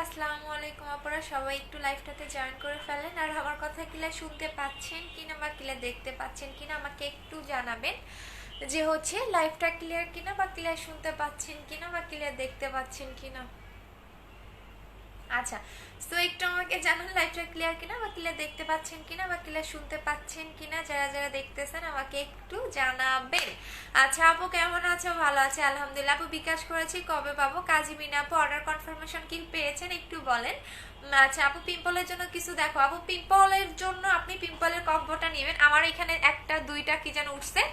আসসালামু আলাইকুম আপনারা সবাই একটু লাইভটাতে জয়েন করে ফেলেন। আর আমার কথা ক্লিয়ার শুনতে পাচ্ছেন কিনা বা ক্লিয়ার দেখতে পাচ্ছেন কিনা আমাকে একটু জানাবেন যে হচ্ছে লাইভটা ক্লিয়ার কিনা বা ক্লিয়ার শুনতে পাচ্ছেন কিনা বা ক্লিয়ার দেখতে পাচ্ছেন কিনা। আচ্ছা, তো একটু আমাকে জানান লাইভটা ক্লিয়ার কিনা বা ক্লিয়ার দেখতে পাচ্ছেন কিনা বা ক্লিয়ার শুনতে পাচ্ছেন কিনা। যারা যারা দেখতেছেন আমাকে একটু জানাবেন। আচ্ছা আপু কেমন আছো? ভালো আছে আলহামদুলিল্লাহ। আপু বিকাশ করেছি, কবে পাবো? কাজী মিনা আপু অর্ডার কনফার্মেশন কি পেয়েছেন একটু বলেন। আচ্ছা আপু পিম্পলের জন্য কিছু দেখো। আপু পিম্পলের জন্য আপনি পিম্পলের কম্বোটা নেবেন। আমার এখানে একটা দুইটা কি যেন উঠছে।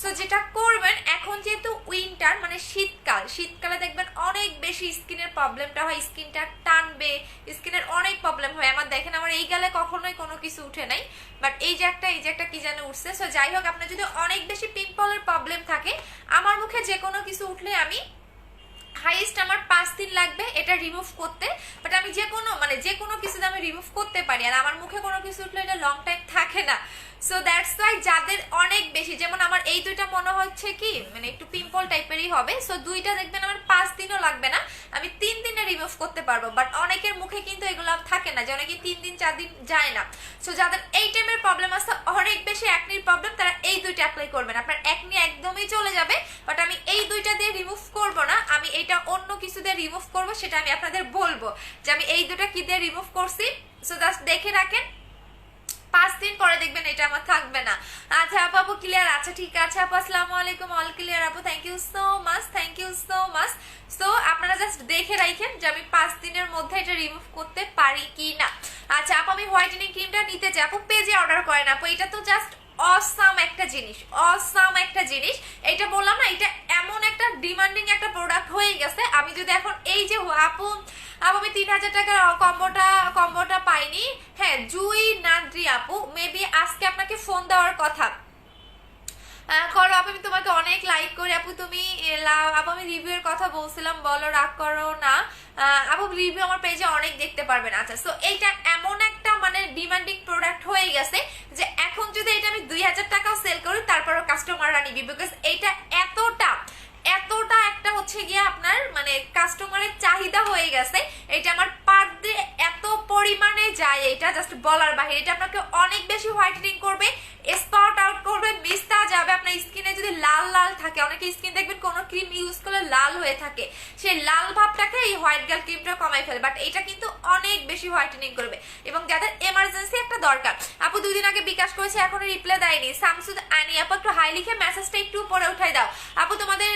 সো যেটা করবেন, এখন যেহেতু উইন্টার মানে শীতকাল, শীতকালে দেখবেন অনেক বেশি স্কিনের প্রবলেমটা হয়, স্কিনটা টানবে, স্কিনের অনেক প্রবলেম হয়। আমার দেখেন আমার এই গালে কখনোই কোনো কিছু উঠে নাই, বাট এই যে একটা কি যেন উঠছে। সো যাই হোক, আপনার যদি অনেক বেশি পিম্পলের প্রবলেম থাকে, আমার মুখে যে কোনো কিছু উঠলে আমি হাইয়েস্ট আমার 5 দিন লাগবে এটা রিমুভ করতে। বাট আমি যে কোনো কিছুতে আমি রিমুভ করতে পারি। আর আমার মুখে কোনো কিছু উঠলে এটা লং টাইম থাকে না। সো দ্যাটস ওয়াই যাদের অনেক বেশি, যেমন আমার এই দুইটা মনে হচ্ছে কি মানে একটু পিম্পল টাইপেরই হবে। সো দুইটা দেখবেন আমার 5 দিনও লাগবে না, আমি 3 দিনে রিমুভ করতে পারবো। বাট অনেকের মুখে কিন্তু এগুলো থাকে না, যে অনেকে 3 দিন 4 দিন যায় না। সো যাদের এই টাইপের প্রবলেম আছে, অনেক বেশি অ্যাকনির প্রবলেম, তারা এই দুইটা অ্যাপ্লাই করবেন, আপনার অ্যাকনি একদমই চলে যাবে। বাট আমি এই দুইটা দিয়ে রিমুভ করবো না, আমি এটা অন্য কিছু দিয়ে রিমুভ করবো, সেটা আমি আপনাদের বলবো যে আমি এই দুটা কি দিয়ে রিমুভ করছি। সো জাস্ট দেখে রাখেন, 5 দিন পরে দেখবেন এটা আমার থাকবে না। আচ্ছা আপু আপু ক্লিয়ার আছে, ঠিক আছে আপু। আসসালামু আলাইকুম, অল ক্লিয়ার আপু, thank you so much, thank you so much. So আপনারা জাস্ট দেখে রাখেন যে আমি 5 দিনের মধ্যে এটা রিমুভ করতে পারি কি না। আচ্ছা আপু আমি হোয়াইটেনিং ক্রিমটা নিতে চাই। আপু পেজে অর্ডার করেন আপু, এটা তো জাস্ট অসাম একটা জিনিস, অসাম একটা জিনিস। এটা বললাম না, এটা এমন একটা ডিমান্ডিং একটা প্রোডাক্ট হয়ে গেছে। আমি যদি এখন এই যে আপু আমি 3000 টাকার কম্বোটা পাইনি। হ্যাঁ জুই নাদ্রি আপু, মেবি আজকে আপনাকে ফোন দেওয়ার কথা। করো আপু, আমি তোমাকে অনেক লাইক করি আপু। তুমি আপু আমি রিভিউর কথা বলছিলাম, বলো রাগ করো না। আপু রিভিউ আমার পেজে অনেক দেখতে পারবেন। আচ্ছা, সো এইটা এমন একটা মানে ডিমান্ডিং প্রোডাক্ট হয়ে গেছে যে এখন যদি এটা আমি 2000 টাকাও সেল করি তারপরও কাস্টমাররা নিবি, বিকজ এইটা এতটা এতটা একটা হচ্ছে গিয়ে আপনার মানে কাস্টমারের চাহিদা হয়ে গেছে। এটা আমার পার ডে এত পরিমাণে যায়, এটা জাস্ট বলার বাহিরে। এটা আপনাকে অনেক বেশি হোয়াইটেনিং করবে, স্পট আউট করবে, মিস্তা যাবে। আপনার স্কিনে যদি লাল লাল থাকে, অনেকে স্কিন দেখবেন কোনো ক্রিম ইউজ করলে লাল হয়ে থাকে, সেই লাল ভাবটাকে এই হোয়াইট গার্ল ক্রিমটা কমাই ফেলে। বাট এটা কিন্তু অনেক বেশি হোয়াইটেনিং করবে। এবং যাদের এমার্জেন্সি একটা দরকার, আপু 2 দিন আগে বিকাশ করেছে এখনো রিপ্লাই দেয়নি। শামসুদ আনি আপু একটু হাই লিখে মেসেজটা একটু উপরে উঠাই দাও আপু। তোমাদের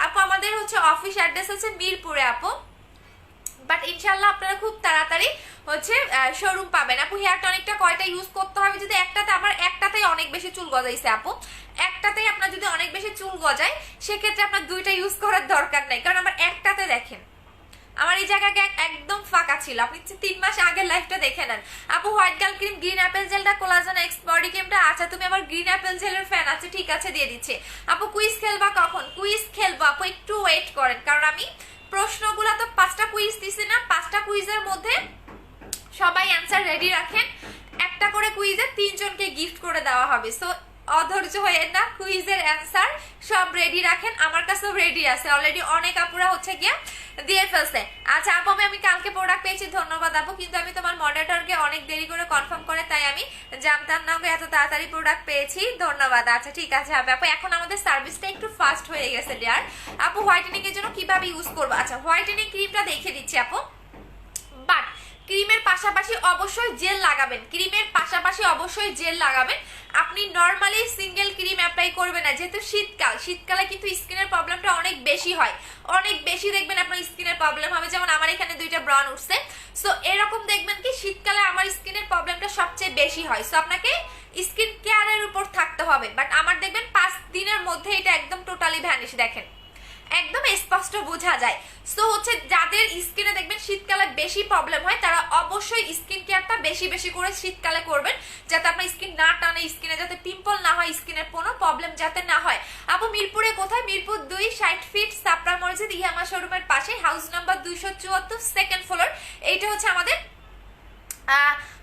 আপু আমাদের হচ্ছে অফিস অ্যাড্রেস হচ্ছে মিরপুরে আপু, বাট ইনশাল্লাহ আপনারা খুব তাড়াতাড়ি হচ্ছে শোরুম পাবেন আপু। হেয়ার টনিকটা কয়টা ইউজ করতে হবে? যদি একটাতে, আমার একটাতেই অনেক বেশি চুল গজাইছে আপু, একটাতেই আপনার যদি অনেক বেশি চুল গজায় সেক্ষেত্রে আপনার দুইটা ইউজ করার দরকার নেই, কারণ আমার একটাতে দেখেন আমার এই জায়গাটা একদম ফাঁকা ছিল। আপনি 3 মাস আগের লাইফটা দেখে নেন আপু। White girl cream, green Apple জেলটা, কোলাজেন এক্স বডি ক্রিমটা। আচ্ছা তুমি আমার গ্রিন অ্যাপেল জেলের ফ্যান আছে, ঠিক আছে দিয়ে দিচ্ছে আপু। কুইজ খেলবা কখন? কুইজ খেলবো আপু, একটু ওয়েট করেন, কারণ আমি প্রশ্নগুলো তো 5টা কুইজ দিছি না, 5টা কুইজের মধ্যে সবাই অ্যান্সার রেডি রাখেন। একটা করে কুইজে 3 জনকে গিফট করে দেওয়া হবে। সো অধৈর্য হয়ে না, কুইজের অ্যান্সার সব রেডি রাখেন, আমার কাছেও রেডি আছে অলরেডি, অনেক আপুরা হচ্ছে গিয়ে দিয়ে ফেলছে। আচ্ছা আপু আমি কালকে প্রোডাক্ট পেয়েছি, ধন্যবাদ আপু, কিন্তু আমি তোমার মডারেটরকে অনেক দেরি করে কনফার্ম করে, তাই আমি জানতাম না এত তাড়াতাড়ি প্রোডাক্ট পেয়েছি, ধন্যবাদ। আচ্ছা ঠিক আছে আপু, এখন আমাদের সার্ভিসটা একটু ফাস্ট হয়ে গেছে ডিয়ার আপু। হোয়াইটেনিং এর জন্য কিভাবে ইউজ করবো? আচ্ছা হোয়াইটেনিং ক্রিমটা দেখে দিচ্ছি আপু, বাট ক্রিমের পাশাপাশি অবশ্যই জেল লাগাবেন, ক্রিমের পাশাপাশি অবশ্যই জেল লাগাবেন। আপনি নর্মালি সিঙ্গেল ক্রিম অ্যাপ্লাই করবেন না, যেহেতু শীতকাল, শীতকালে কিন্তু স্কিনের প্রবলেমটা অনেক বেশি হয়, অনেক বেশি দেখবেন আপনার স্কিনের প্রবলেম হবে। যেমন আমার এখানে 2টা ব্রণ উঠছে। সো এরকম দেখবেন কি শীতকালে আমার স্কিনের প্রবলেমটা সবচেয়ে বেশি হয়। সো আপনাকে স্কিন কেয়ারের উপর থাকতে হবে। বাট আমার দেখবেন 5 দিনের মধ্যে এটা একদম টোটালি ভ্যানিশ, দেখেন একদম স্পষ্ট বোঝা যায়। সো হচ্ছে যাদের স্কিনে দেখবেন শীতকালে বেশি প্রবলেম হয়, তারা অবশ্যই স্কিন কেয়ারটা বেশি বেশি করে শীতকালে করবেন, যাতে আপনার স্কিন না টানে, স্কিনে যাতে পিম্পল না হয়, স্কিনের কোনো প্রবলেম যাতে না হয়। আপু মিরপুরে কোথায়? মিরপুর 2, 60 ফিট সাপড়া মসজিদ ইয়ামা শোরুমের পাশে, হাউস নাম্বার 274, সেকেন্ড ফ্লোর। এইটা হচ্ছে আমাদের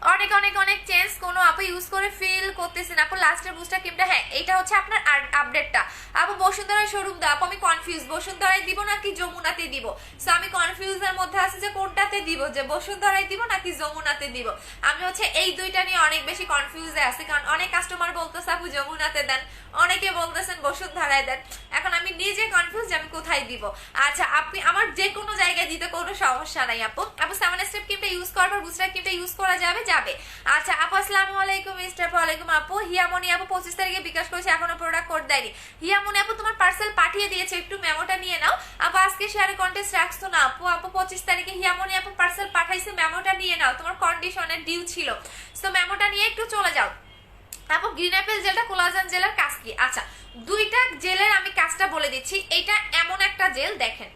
অনেক অনেক অনেক চেঞ্জ কোনো আপু ইউজ করে ফিল করতেছেন আপু লাস্টের বুস্টার ক্রিমটা। হ্যাঁ এটা হচ্ছে আপনার আপডেটটা আপু। বসুন্ধরার শোরুম দাও আপু, আমি কনফিউজ বসুন্ধরায় দিব নাকি যমুনাতে দিব। সো আমি কনফিউজের মধ্যে আছি যে কোনটাতে দিব, যে বসুন্ধরায় দিব নাকি যমুনাতে দিব। আমি হচ্ছে এই দুইটা নিয়ে অনেক বেশি কনফিউজে আছি, কারণ অনেক কাস্টমার বলতেছে আপু যমুনাতে দেন, অনেকে বলতেছেন বসুন্ধরায় দেন। এখন আমি নিজে কনফিউজ যে আমি কোথায় দিব। আচ্ছা আপনি আমার যে কোনো জায়গায় দিতে কোনো সমস্যা নাই আপু। আপু 7 স্টেপ ক্রিমটা ইউজ করার পর বুস্টার ক্রিমটা ইউজ করা যাবে? যাবে। আচ্ছা আপু আসসালামু আলাইকুম মিস্টার। ওয়ালাইকুম আপু। হিয়ামনি আপু 25 তারিখে বিকাশ করেছে, এখনো প্রোডাক্ট কোড দেয়নি। হিয়ামনি আপু তোমার পার্সেল পাঠিয়ে দিয়েছে, একটু মেমোটা নিয়ে নাও আপু। আজকে শেয়ারে কন্টেস্ট রাখছো না আপু। আপু 25 তারিখে হিয়ামনি আপু পার্সেল পাঠাইছে, মেমোটা নিয়ে নাও, তোমার কন্ডিশনের ডিউ ছিল। সো মেমোটা নিয়ে একটু চলে যাও আপু। গ্রিন অ্যাপেল জেলটা কোলাজেন জেলের কাজ কি? আচ্ছা দুইটা জেলের আমি কাজটা বলে দিচ্ছি। এটা এমন একটা জেল দেখেন,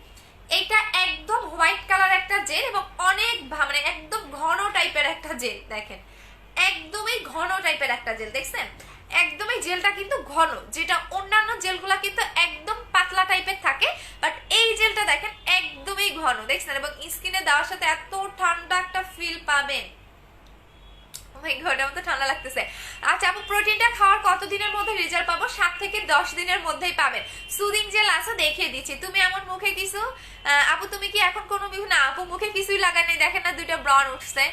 এইটা একদম হোয়াইট কালার একটা জেল এবং অনেক মানে একদম ঘন টাইপের একটা জেল দেখেন, একদমই ঘন টাইপের একটা জেল দেখছেন, একদমই জেলটা কিন্তু ঘন, যেটা অন্যান্য জেলগুলা কিন্তু একদম পাতলা টাইপের থাকে, বাট এই জেলটা দেখেন একদমই ঘন দেখছেন, এবং স্কিনে দেওয়ার সাথে এত ঠান্ডা একটা ফিল পাবেন। ঠান্ডা লাগতেছে। আচ্ছা আপু প্রোটিনটা খাওয়ার কতদিনের মধ্যে রেজাল্ট পাবো? 7 থেকে 10 দিনের মধ্যেই পাবেন। সুদিং জেল আছে দেখিয়ে দিচ্ছি। তুমি এমন মুখে কিছু আপু তুমি কি এখন কোনো না আপু মুখে কিছুই লাগাই নাই, দেখেন না দুইটা ব্রণ উঠছে,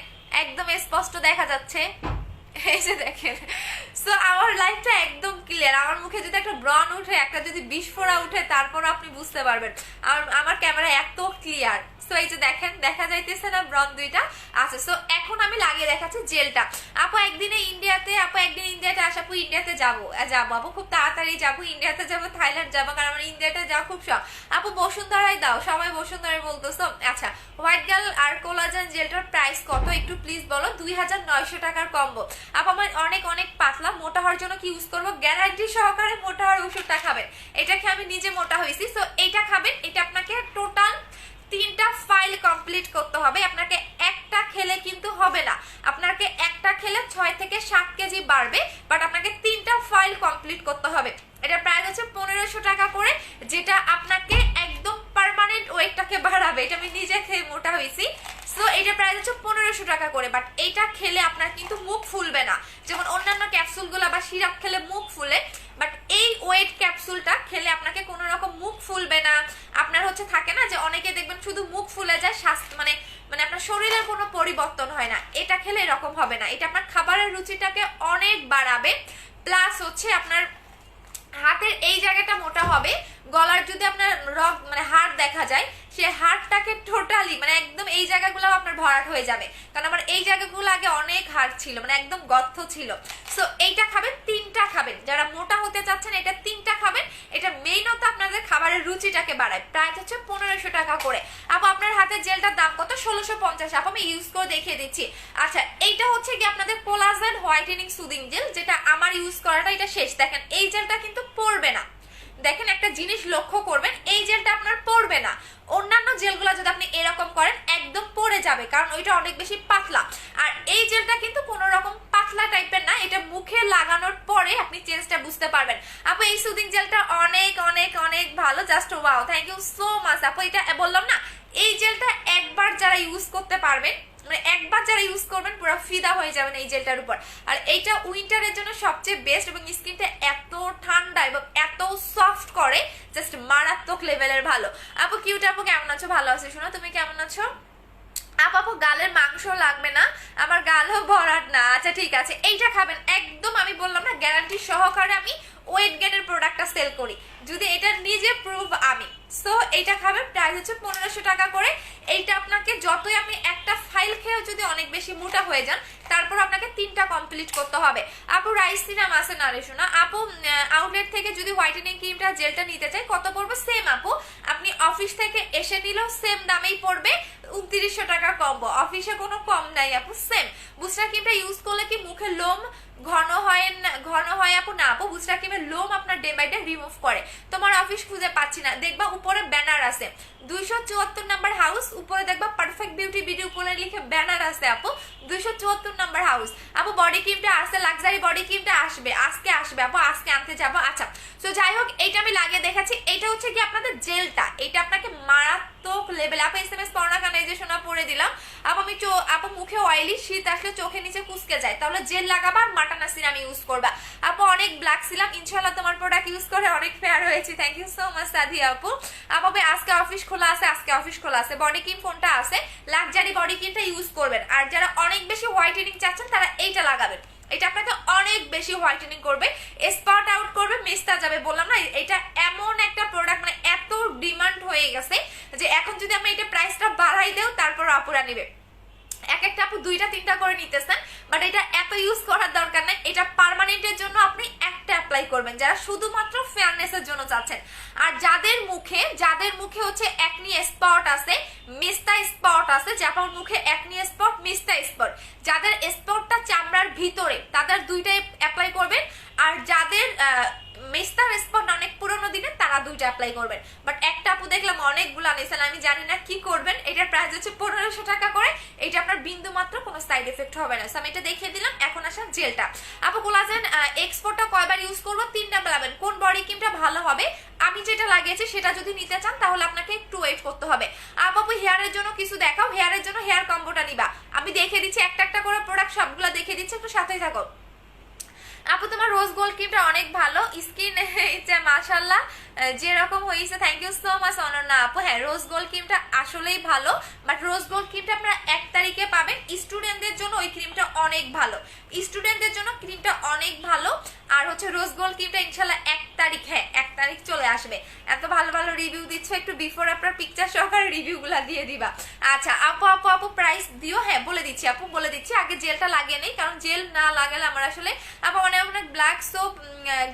একদম স্পষ্ট দেখা যাচ্ছে, এই যে দেখেন। সো আমার লাইফটা একদম ক্লিয়ার। আমার মুখে যদি একটা ব্রণ উঠে, একটা যদি বিস্ফোরা উঠে, তারপর আপনি বুঝতে পারবেন আমার ক্যামেরা এত ক্লিয়ার। সো এই যে দেখেন, দেখা যাইতেছে না ব্রণ দুইটা? আচ্ছা সো এখন আমি লাগিয়ে দেখাচ্ছি জেলটা। আপু একদিন ইন্ডিয়াতে আসা, আপু ইন্ডিয়াতে যাবো আপু, খুব তাড়াতাড়ি যাবো, ইন্ডিয়াতে যাবো, থাইল্যান্ড যাবো, কারণ আমার ইন্ডিয়াতে যাওয়া খুব শখ। আপু বসুন্ধরায় দাও, সবাই বসুন্ধরায় বলতেছো। আচ্ছা হোয়াইট গার্ল আর কোলাজেন জেলটার প্রাইস কত একটু প্লিজ বলো। 2900 টাকার কম্বো। আপু আমার অনেক অনেক পাতলা, মোটা হওয়ার জন্য কি ইউজ করবো? গ্যারান্টি সহকারে মোটা হওয়ার ওষুধটা খাবেন। এটা খেয়ে আমি নিজে মোটা হয়েছি। সো এইটা খাবেন। এটা আপনাকে টোটাল 3টা ফাইল কমপ্লিট করতে হবে। আপনাকে একটা খেলে কিন্তু হবে না, আপনাকে একটা খেলে 6 থেকে 7 কেজি বাড়বে, বাট আপনাকে 3টা ফাইল কমপ্লিট করতে হবে। এটা প্রাইস হচ্ছে 1500 টাকা করে, যেটা আপনাকে একদম পার্মানেন্ট ওয়েটটাকে বাড়াবে। এটা আমি নিজে খেয়ে মোটা হয়েছি। সো এটা প্রাইস হচ্ছে 1500 টাকা করে, বাট এইটা খেলে আপনার কিন্তু মুখ ফুলবে না, যেমন অন্যান্য ক্যাপসুলগুলো বা সিরাপ খেলে মুখ ফুলে, বাট এই ওয়েট ক্যাপসুলটা খেলে আপনাকে কোনো রকম মুখ ফুলবে না। আপনার হচ্ছে থাকে না যে অনেকে দেখবেন শুধু মুখ ফুলে যায়, স্বাস্থ্য মানে আপনার শরীরের কোনো পরিবর্তন হয় না। এটা খেলে এরকম হবে না। এটা আপনার খাবারের রুচিটাকে অনেক বাড়াবে, প্লাস হচ্ছে আপনার হাতের এই জায়গাটা মোটা হবে। গলার যদি আপনার রগ মানে হাড় দেখা যায়, সে হাড়টাকে টোটালি মানে একদম এই জায়গাগুলো আপনার ভরাট হয়ে যাবে, কারণ আমার এই জায়গাগুলো আগে অনেক হাড় ছিল, মানে একদম গর্ত ছিল। সো এইটা খাবেন, 3টা খাবেন। যারা মোটা হতে চাচ্ছেন এটা 3টা খাবেন। এটা মেইনত আপনাদের খাবারের রুচিটাকে বাড়ায়। প্রাইস হচ্ছে 1500 টাকা করে। আপু আপনার হাতে জেলটার দাম কত? 1650। আপু আমি ইউজ করে দেখিয়ে দিচ্ছি। আচ্ছা এইটা হচ্ছে কি আপনাদের কোলাজেন হোয়াইটেনিং সুদিং জেল, যেটা আমার ইউজ করাটা এটা শেষ। দেখেন এই জেলটা কিন্তু পড়বে না। দেখেন একটা জিনিস লক্ষ্য করবেন, এই জেলটা আপনার পড়বে না। অন্যান্য জেলগুলো যদি আপনি এরকম করেন একদম পড়ে যাবে, কারণ ওইটা অনেক বেশি পাতলা। আর এই জেলটা কিন্তু কোনো রকম পাতলা টাইপের না, এটা মুখে লাগানোর পরে আপনি চেঞ্জটা বুঝতে পারবেন। আপু এই সুদিং জেলটা অনেক অনেক অনেক ভালো, just wow, thank you so much আপু। এটা বললাম না, এই জেলটা একবার যারা ইউজ করতে পারবেন, মানে একবার যারা ইউজ করবেন পুরো ফিদা হয়ে যাবেন এই জেলটার উপর। আর এইটা উইন্টারের জন্য সবচেয়ে বেস্ট, এবং স্কিনটা এত ঠান্ডা এবং এত সফট করে, জাস্ট মারাত্মক লেভেলের ভালো। আপু কিউট আপু কেমন আছো? ভালো আছো। শোনো তুমি কেমন আছো? আপু গালের মাংস লাগবে না, আমার গালও ভরাট না। আচ্ছা ঠিক আছে, এইটা খাবেন একদম, আমি বললাম না গ্যারান্টি সহকারে আমি ওয়েট গেনের প্রোডাক্টটা সেল করি, যদি এটা নিজে প্রুভ আমি। সো এইটা খাবেন, প্রাইস হচ্ছে 1500 টাকা করে। এইটা আপনাকে যতই আপনি একটা ফাইল খেয়েও যদি অনেক বেশি মোটা হয়ে যান, তারপর আপনাকে 3টা কমপ্লিট করতে হবে। আপু রাইস সিরাম আছে না রে শোনা? আপু আউটলেট থেকে যদি হোয়াইটেনিং ক্রিমটা জেলটা নিতে চাই কত পড়বে? সেম আপু, আপনি অফিস থেকে এসে নিলেও সেম দামেই পড়বে, 2900 টাকা কম্বো। অফিসে কোনো কম নাই আপু, সেম। বুস্টার ক্রিমটা ইউজ করলে কি মুখে লোম ঘন হয় আপু না আপু, বুস্টার ক্রিমের লোম আপনার ডে বাই ডে রিমুভ করে। তোমার অফিস খুঁজে পাচ্ছি না, দেখবা উপরে ব্যানার আছে 274 নাম্বার হাউস, উপরে দেখবা পারফেক্ট বিউটি বিডি উপরে লিখে ব্যানার আছে আপু 274 নাম্বার হাউস। আপু বডি ক্রিমটা আসছে, লাক্সারি বডি ক্রিমটা আসবে, আজকে আসবে আপু, আজকে আনতে যাবো। আচ্ছা তো যাই হোক, এইটা আমি লাগিয়ে দেখাচ্ছি। এইটা হচ্ছে কি আপনাদের জেলটা, এটা আপনাকে মারাত্মক লেভেল। আপু এসএমএস পড়া কানে যে শোনা পড়ে দিলাম। আপু আমি আপু মুখে অয়েলি, শীত আসলে চোখে নিচে কুচকে যায়, তাহলে জেল লাগাবা আর মাটানা সিরাম ইউজ করবা। আপু অনেক ব্ল্যাক ছিলাম, ইনশাআল্লাহ তোমার প্রোডাক্ট ইউজ করে অনেক ফেয়ার হয়েছি। Thank you so much Sadia আপু। আপু আজকে অফিস খোলা আছে, আজকে অফিস খোলা আছে। বডি ক্রিম কোনটা আছে? লাক্সারি বডি ক্রিমটা ইউজ করবেন। আর যারা অনেক বেশি হোয়াইটেনিং চাচ্ছেন তারা এইটা লাগাবেন, এটা আপনাকে অনেক বেশি হোয়াইটেনিং করবে, স্পট আউট করবে, মেস্তা যাবে। বললাম না, এটা এমন একটা প্রোডাক্ট, মানে এত ডিমান্ড হয়ে গেছে যে এখন যদি আমি এটা প্রাইসটা বাড়াই দেও তারপর আপুরা নিবে। এক একটা আপু 2টা 3টা করে নিতেছেন, বাট এটা এত ইউজ করার দরকার নাই। এটা পার্মানেন্টের জন্য আপনি একটা অ্যাপ্লাই করবেন, যারা শুধুমাত্র ফেয়ারনেসের জন্য চাচ্ছেন। আর যাদের মুখে হচ্ছে একনি স্পট আছে, মেস্তা স্পট আছে, যার মুখে একনি স্পট, মেস্তা স্পট, যাদের স্পটটা চামড়ার ভিতরে তাদের 2টাই অ্যাপ্লাই করবেন। আর যাদের মেস্তার স্পট অনেক পুরোনো দিনের তারা 2টা অ্যাপ্লাই করবেন। বাট একটা আপু দেখলাম অনেকগুলো আনিয়েছেন, আমি জানি না কি করবেন। এটার প্রাইস হচ্ছে 1500 টাকা করে। এটা আপনার বিন্দু মাত্র কোনো সাইড এফেক্ট হবে না। আমি এটা দেখিয়ে দিলাম। এখন আসেন জেলটা। আপু কোলাজেন এক্সপোর্টটা কয়বার ইউজ করবো? 3টা লাগাবেন। কোন বডি ক্রিমটা ভালো হবে? আমি যেটা লাগিয়েছি সেটা যদি নিতে চান তাহলে আপনাকে একটু ওয়েট করতে হবে। আপু হেয়ারের জন্য কিছু দেখাও, হেয়ারের জন্য হেয়ার কম্বোটা নিবা। আমি দেখিয়ে দিচ্ছি একটা একটা করে প্রোডাক্ট, সবগুলো দেখিয়ে দিচ্ছি, একটু সাথেই থাকো। আপু তোমার রোজ গোল্ড ক্রিমটা অনেক ভালো, স্কিন মাশাআল্লাহ যেরকম হয়েছে। Thank you so much Ananya আপু। হ্যাঁ রোজ গোল্ড ক্রিমটা আসলেই ভালো, বাট রোজ গোল্ড ক্রিমটা আপনারা 1 তারিখে পাবেন। স্টুডেন্টদের জন্য ওই ক্রিমটা অনেক ভালো, স্টুডেন্টদের জন্য ক্রিমটা অনেক ভালো। আর হচ্ছে রোজ গোল্ড ক্রিমটা ইনশাআল্লাহ 1 তারিখ, হ্যাঁ 1 তারিখ চলে আসবে। এত ভালো ভালো রিভিউ দিচ্ছ, একটু বিফোর আপনার পিকচার সহকারে রিভিউগুলো দিয়ে দিবা। আচ্ছা আপু প্রাইস দিও। হ্যাঁ বলে দিচ্ছি আপু, বলে দিচ্ছি। আগে জেলটা লাগিয়ে নেই, কারণ জেল না লাগালে আমার আসলে আপু অনেক ব্ল্যাক সোপ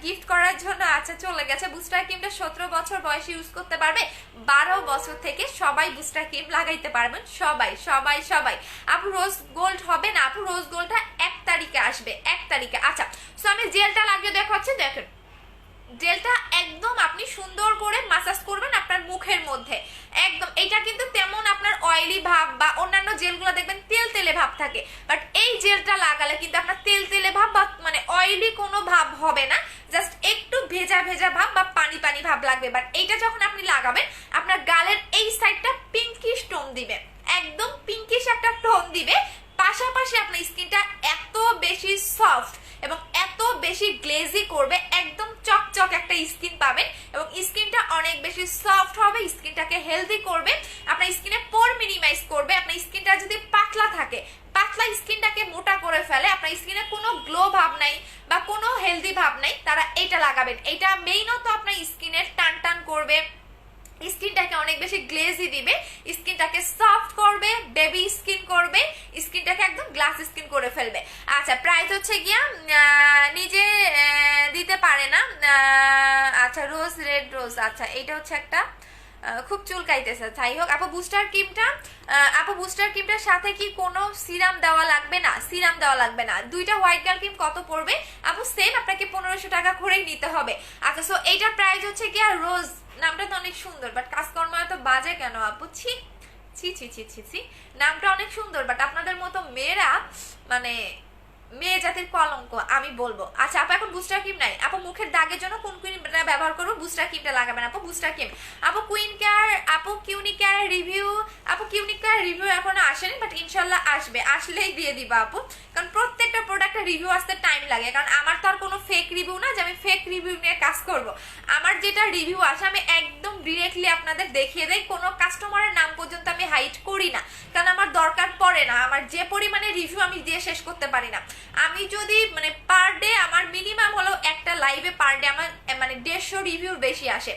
গিফট করার জন্য। আচ্ছা চলে গেছে। বুস্টার ক্রিমটা 17 বছর বয়সে ইউজ করতে পারবে, 12 বছর থেকে সবাই বুস্টার ক্রিম লাগাইতে পারবেন, সবাই সবাই সবাই। আপু রোজ গোল্ড হবে না? আপু রোজ গোল্ডটা 1 তারিখে আসবে, 1 তারিখে। আচ্ছা সো আমি জেলটা লাগিয়ে দেখাচ্ছি, দেখেন জেলটা একদম আপনি সুন্দর করে মাসাজ করবেন আপনার মুখের মধ্যে একদম। এটা কিন্তু তেমন আপনার অয়েলি ভাব বা অন্যান্য জেলগুলো দেখবেন তেল তেলে ভাব থাকে, বাট এই জেলটা লাগালে কিন্তু আপনার তেল তেলে ভাব বা মানে অয়েলি কোনো ভাব হবে না, জাস্ট একটু ভেজা ভেজা ভাব বা পানি পানি ভাব লাগবে। বাট এইটা যখন আপনি লাগাবেন আপনার গালের এই সাইডটা পিঙ্কিশ টোন দিবে, একদম পিঙ্কিশ একটা টোন দিবে। পাশাপাশি আপনার স্কিনটা এত বেশি সফট এবং এত বেশি গ্লেজি করবে, একদম চকচক একটা স্কিন পাবেন এবং স্কিনটা অনেক বেশি সফট হবে, স্কিনটাকে হেলদি করবে, আপনার স্কিনে পোর মিনিমাইজ করবে। আপনার স্কিনটা যদি পাতলা থাকে, পাতলা স্কিনটাকে মোটা করে ফেলে, আপনার স্কিনে কোনো গ্লো ভাব নাই বা কোনো হেলদি ভাব নাই, তারা এইটা লাগাবেন। এইটা মেইনত আপনার স্কিনের টান টান করবে, স্কিনটাকে অনেক বেশি গ্লেজি দিবে, স্কিনটাকে সফট করবে, বেবি স্কিন করবে, স্কিনটাকে একদম গ্লাস স্কিন করে ফেলবে। আচ্ছা প্রাইস হচ্ছে গিয়া নিজে দিতে পারে না। আচ্ছা রোজ রেড রোজ, আচ্ছা এটা হচ্ছে একটা খুব চুলকাইতেছে। যাই হোক আপু বুস্টার ক্রিমটার সাথে কি কোনো সিরাম দেওয়া লাগবে না? সিরাম দেওয়া লাগবে না। 2টা হোয়াইট গার্ল ক্রিম কত পড়বে আপু? সেম আপনাকে 1500 টাকা করেই নিতে হবে। আচ্ছা সো এইটার প্রাইস হচ্ছে গিয়া রোজ, নামটা তো অনেক সুন্দর বাট কাজকর্ম এত বাজে কেন আপু? ছি ছি ছি ছি ছি ছি, নামটা অনেক সুন্দর বাট আপনাদের মতো মেয়েরা মানে মেয়ে জাতির কলঙ্ক আমি বলবো। আচ্ছা আপু এখন বুস্টার ক্রিম নাই, আপু মুখের দাগের জন্য কোন ক্রিমটা ব্যবহার করবো? বুস্টার ক্রিমটা লাগাবেন আপু, বুস্টার ক্রিম। আপু কুইন কেয়ার, আপু কিউনিক কেয়ার রিভিউ, আপু কিউনিক কেয়ার রিভিউ এখনো আসেনি বাট ইনশাল্লাহ আসবে, আসলেই দিয়ে দিবা আপু, কারণ প্রত্যেকটা প্রোডাক্টের রিভিউ আসতে টাইম লাগে। কারণ আমার তো আর কোনো ফেক রিভিউ না যে আমি ফেক রিভিউ নিয়ে কাজ করব। আমার যেটা রিভিউ আসে আমি একদম ডিরেক্টলি আপনাদের দেখিয়ে দেই, কোনো কাস্টমারের নাম পর্যন্ত আমি হাইড করি না, কারণ আমার দরকার পড়ে না। আমার যে পরিমাণে রিভিউ আমি দিয়ে শেষ করতে পারি না। আমি যদি মানে পার ডে আমার মিনিমাম হলো একটা লাইভে পার ডে আমার মানে 150 রিভিউর বেশি আসে,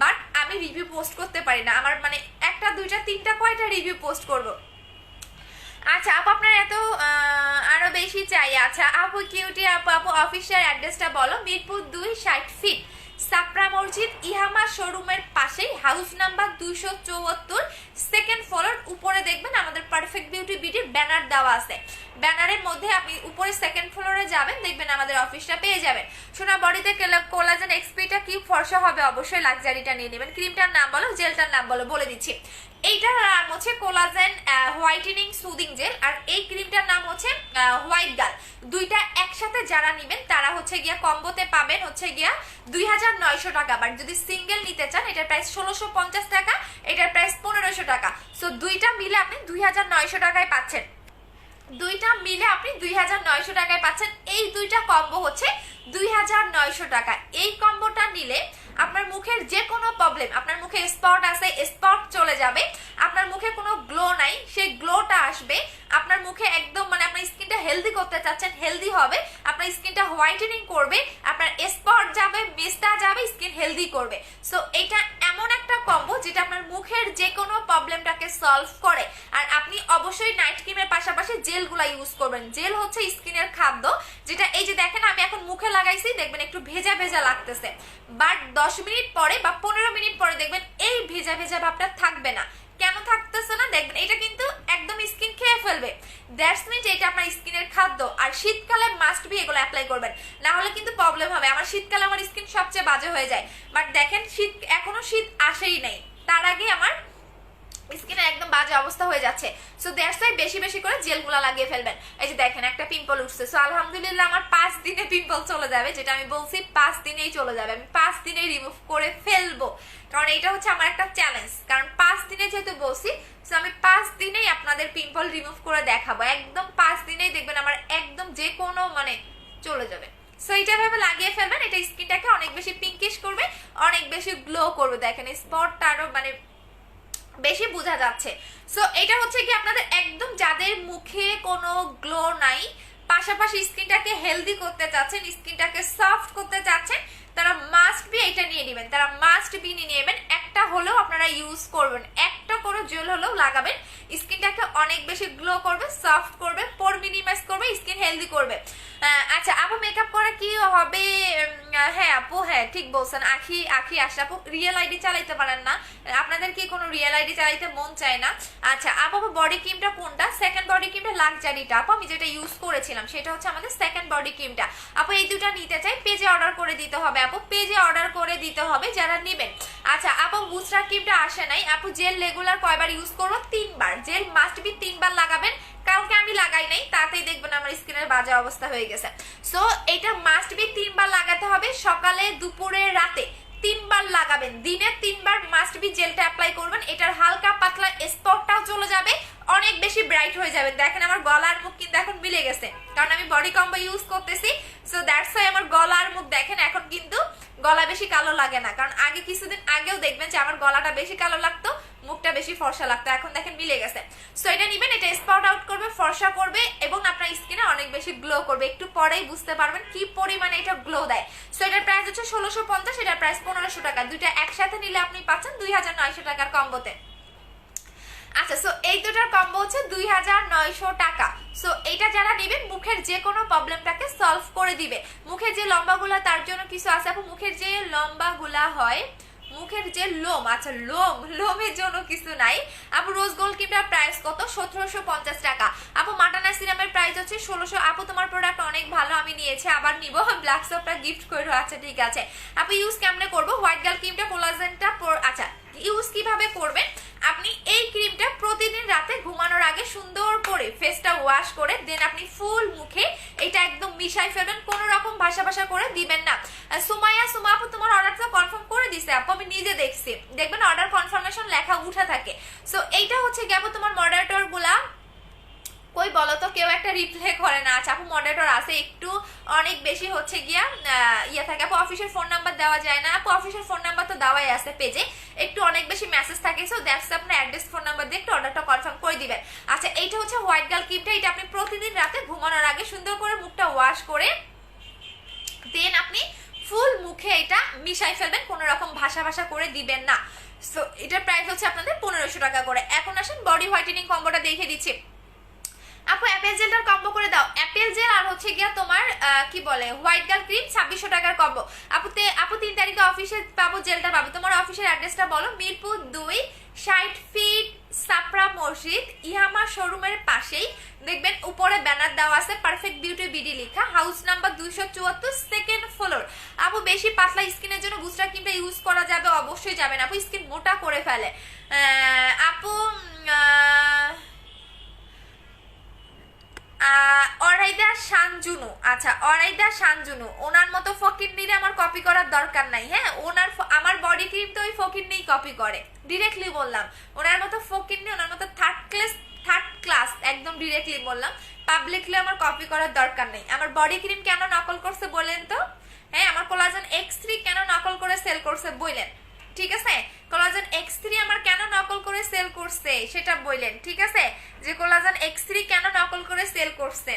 বাট আমি রিভিউ পোস্ট করতে পারি না। আমার মানে একটা 2টা 3টা কয়টা রিভিউ পোস্ট করব? আচ্ছা আপু আপনার এত আরো বেশি চাই। আচ্ছা আপু কিউটি আপু অফিসিয়াল অ্যাড্রেসটা বলো। মিরপুর 2 60 ফিট সাপরা মসজিদ ইহামা শোরুমের পাশেই, হাউস নাম্বার 274, সেকেন্ড ফ্লোর। উপরে দেখবেন আমাদের পারফেক্ট বিউটি বিডির ব্যানার দেওয়া আছে। ব্যানারের মধ্যে আপনি উপরে সেকেন্ড ফ্লোরে যাবেন, দেখবেন আমাদের অফিসটা পেয়ে যাবেন। সোনা বডিতে কোলাজেন এক্সপিটা কি ফর্সা হবে, অবশ্যই লাক্সারিটা নিয়ে নেবেন। ক্রিমটার নাম বলো, জেলটার নাম বলো, বলে দিচ্ছি। এইটার নাম হচ্ছে কোলাজেন হোয়াইটেনিং সুদিং জেল, আর এই ক্রিমটার নাম হচ্ছে হোয়াইট গার্ল। দুইটা একসাথে যারা নেবেন তারা হচ্ছে গিয়া কম্বোতে পাবেন হচ্ছে গিয়া 2900 টাকা। বাট যদি সিঙ্গেল নিতে চান এটার প্রাইস 1650 টাকা, এটার প্রাইস 1500 টাকা। সো দুইটা মিলে আপনি 2900 টাকায় পাচ্ছেন। দুইটা মিলে আপনি 2900 টাকায় পাচ্ছেন। এই দুইটা কম্বো হচ্ছে 2900 টাকা। এই কম্বোটা নিলে আপনার মুখের যে কোনো প্রবলেম, আপনার মুখে স্পট আছে স্পট চলে যাবে, আপনার মুখে কোনো গ্লো নাই সেই গ্লোটা আসবে, আপনার মুখে একদম মানে আপনার স্কিনটা হেলদি করতে চাচ্ছেন হেলদি হবে, আপনার স্কিনটা হোয়াইটেনিং করবে, আপনার স্পট যাবে, মিস্টা যাবে, স্কিন হেলদি করবে। সো এটা এমন একটা কম্বো যেটা আপনার মুখের যে কোনো প্রবলেমটাকে সলভ করে। আর আপনি অবশ্যই নাইট ক্রিমের পাশাপাশি জেলগুলা ইউজ করবেন। জেল হচ্ছে স্কিনের খাদ্য, যেটা এই যে দেখেন আমি এখন মুখে লাগাইছি, দেখবেন একটু ভেজা ভেজা লাগতেছে, বাট 10 মিনিট পরে বা 15 মিনিট পরে দেখবেন এই ভেজা ভেজা ভাবটা থাকবে না। কেন থাকতেছে না দেখবেন, এটা কিন্তু একদম স্কিন খেয়ে ফেলবে। দ্যাটস মিন এটা আপনার স্কিনের খাদ্য। আর শীতকালে মাস্ট বি এগুলো অ্যাপ্লাই করবেন, না হলে কিন্তু প্রবলেম হবে। আমার শীতকালে আমার স্কিন সবচেয়ে বাজে হয়ে যায়, বাট দেখেন শীত এখনো শীত আসেই নাই, তার আগে আমার স্কিনে একদম বাজে অবস্থা হয়ে যাচ্ছে। সো দ্যাটস ওয়াই বেশি বেশি করে জেলগুলা লাগিয়ে ফেলবেন। এই যে দেখেন একটা পিম্পল উঠছে, সো আলহামদুলিল্লাহ আমার 5 দিনে পিম্পল চলে যাবে, যেটা আমি বলছি 5 দিনেই চলে যাবে, আমি 5 দিনেই রিমুভ করে ফেলবো, কারণ এটা হচ্ছে আমার একটা চ্যালেঞ্জ। কারণ 5 দিনে যেহেতু বলছি, সো আমি 5 দিনেই আপনাদের পিম্পল রিমুভ করে দেখাবো। একদম 5 দিনেই দেখবেন আমার একদম যে কোনো মানে চলে যাবে। সো এটা ভাবে লাগিয়ে ফেলবেন, এটা স্কিনটাকে অনেক বেশি পিঙ্কিশ করবে, অনেক বেশি গ্লো করবে। দেখেন স্পটটা আরো মানে বেশি বোঝা যাচ্ছে। সো এটা হচ্ছে কি আপনাদের একদম যাদের মুখে কোনো গ্লো নাই, পাশাপাশি স্কিনটাকে হেলদি করতে চাচ্ছেন, স্কিনটাকে সফট করতে চাচ্ছেন, তারা মাস্ট বি এটা নিয়ে নেবেন, তারা মাস্ট বি নিয়ে নেবেন। একটা হলেও আপনারা ইউজ করবেন, একটা করে জেল হলেও লাগাবেন, স্কিনটাকে অনেক বেশি গ্লো করবে, সফট করবে, পোর মিনিমাইজ করবে, স্কিন হেলদি করবে। আচ্ছা আপু মেকআপ করে কি হবে? হ্যাঁ আপু, হ্যাঁ ঠিক বলছেন। আখি আসে আপু, রিয়েল আইডি চালাইতে পারেন না? আপনাদের কি কোনো রিয়েল আইডি চালাইতে মন চায় না? আচ্ছা আপু বডি ক্রিমটা কোনটা? সেকেন্ড বডি ক্রিমটা লাক্সারিটা আপু, আমি যেটা ইউজ করেছিলাম সেটা হচ্ছে আমাদের সেকেন্ড বডি ক্রিমটা। আপু এই দুটা নিতে চাই, পেজে অর্ডার করে দিতে হবে আপু, পেজে অর্ডার করে দিতে হবে যারা নেবেন। আচ্ছা আপু বুস্টার ক্রিমটা আসে নাই আপু, জেল রেগুলার কয়বার ইউজ করবো? 3 বার। জেল মাস্ট বি 3 বার লাগাবেন। কালকে আমি লাগাই নাই, তাতেই দেখবেন আমার স্কিনের বাজে অবস্থা হয়ে গেছে। সো এটা মাস্ট বি 3 বার লাগাতে হবে, সকালে দুপুরে রাতে 3 বার লাগাবেন, দিনে 3 বার মাস্ট বি জেলটা অ্যাপ্লাই করবেন। এটার হালকা পাতলা স্পটটাও চলে যাবে, অনেক বেশি ব্রাইট হয়ে যাবে। দেখেন আমার গলা আর মুখ কিন্তু এখন মিলে গেছে, কারণ আমি বডি কম্বো ইউজ করতেছি। সো দ্যাটস ওয়াই আমার গলা আর মুখ দেখেন এখন কিন্তু গলা বেশি কালো লাগে না, কারণ আগে কিছুদিন আগেও দেখবেন যে আমার গলাটা বেশি কালো লাগতো, মুখটা বেশি ফর্সা লাগতো, এখন দেখেন মিলে গেছে। সো এটা নিবেন, এটা স্পট আউট করবে, ফর্সা করবে এবং আপনার স্কিনে অনেক বেশি গ্লো করবে। একটু পরেই বুঝতে পারবেন কি পরিমাণে এটা গ্লো দেয়। সো এটার প্রাইস হচ্ছে 1650, এটার প্রাইস 1500 টাকা। দুইটা একসাথে নিলে আপনি পাচ্ছেন 2900 টাকার কম্বোতে। আচ্ছা সো এই দুটার কম্বো হচ্ছে 2900 টাকা। সো এটা যারা নেবেন মুখের যে কোনো প্রবলেমটাকে সলভ করে দিবে। মুখের যে লম্বাগুলা তার জন্য কিছু আছে আপু, মুখের যে লম্বাগুলা হয়, মুখের যে লোম, আচ্ছা লোমের জন্য কিছু নাই আপু। রোজ গোল্ড ক্রিমটার প্রাইস কত? 1750 টাকা আপু। মাটানা সিরামের প্রাইস হচ্ছে 1600। আপু তোমার প্রোডাক্ট অনেক ভালো, আমি নিয়েছি, আবার নিব। ব্ল্যাক সপটা গিফট করো, আচ্ছা ঠিক আছে আপু। ইউজ কেমনে করবো? হোয়াইট গার্ল ক্রিমটা কোলাজেনটা, আচ্ছা ইউজ কিভাবে করবেন? আপনি এই ক্রিমটা প্রতিদিন রাতে ঘুমানোর আগে সুন্দর করে ফেসটা ওয়াশ করে দেন আপনি ফুল মুখে এটা একদম মিশাই ফেলবেন, কোনো রকম ভাষা করে দিবেন না। সুমা আপু তোমার অর্ডারটা কনফার্ম করে দিছে আপু, আমি নিজে দেখছি, দেখবেন অর্ডার কনফার্মেশন লেখা উঠা থাকে। সো এইটা হচ্ছে কি আপু তোমার মডারেটর গুলা কই বলো তো, কেউ একটা রিপ্লাই করে না। আচ্ছা আপু মডারেটর আছে, একটু অনেক বেশি হচ্ছে গিয়া ইয়ে থাকে আপু। অফিসের ফোন নাম্বার দেওয়া যায় না আপু, অফিসের ফোন নাম্বার তো দেওয়াই আছে পেজে, একটু অনেক বেশি মেসেজ থাকে। সো দ্যাটস আপনার অ্যাড্রেস ফোন নাম্বার দিয়ে একটু অর্ডারটা কনফার্ম করে দিবেন। আচ্ছা এইটা হচ্ছে হোয়াইট গার্ল ক্রিমটা, এটা আপনি প্রতিদিন রাতে ঘুমানোর আগে সুন্দর করে মুখটা ওয়াশ করে দেন আপনি ফুল মুখে এটা মিশাই ফেলবেন, কোনো রকম ভাষা করে দিবেন না। সো এটার প্রাইস হচ্ছে আপনাদের 1500 টাকা করে। এখন আসেন বডি হোয়াইটেনিং কম্বোটা দেখে দিচ্ছি আপু। অ্যাপেল জেলটার কম্বো করে দাও, অ্যাপেল জেল আর হচ্ছে গিয়া তোমার কি বলে হোয়াইট গার্ল ক্রিম 2600 টাকার কম্বো। আপু 3 তারিখে অফিসে পাবো, জেলটা পাবো। তোমার অফিসের অ্যাড্রেসটা বলো। মিরপুর 2, 60 ফিট সাপড়া মসজিদ ইয়ামা শোরুমের পাশেই দেখবেন উপরে ব্যানার দেওয়া আছে পারফেক্ট বিউটি বিডি লেখা, হাউস নাম্বার 274, সেকেন্ড ফ্লোর। আপু বেশি পাতলা স্কিনের জন্য বুস্টার ক্রিমটা ইউজ করা যাবে? অবশ্যই যাবে না আপু, স্কিন মোটা করে ফেলে। আপু অরাইদা শানজুনু, আচ্ছা অরাইদা শানজুনু, ওনার মতো ফকির নিলে আমার কপি করার দরকার নাই। হ্যাঁ, ওনার আমার বডি ক্রিম তো ওই ফকির নেই কপি করে, ডিরেক্টলি বললাম। ওনার মতো ফকির নেই, ওনার মতো থার্ড ক্লাস একদম ডিরেক্টলি বললাম। পাবলিকলি আমার কপি করার দরকার নেই। আমার বডি ক্রিম কেন নকল করছে বলেন তো? হ্যাঁ, আমার কোলাজেন X3 কেন নকল করে সেল করছে বললেন, ঠিক আছে? কোলাজেন X3 আমার কেন নকল করে সেল করছে সেটা বললেন, ঠিক আছে? যে কোলাজেন X3 কেন নকল করে সেল করছে,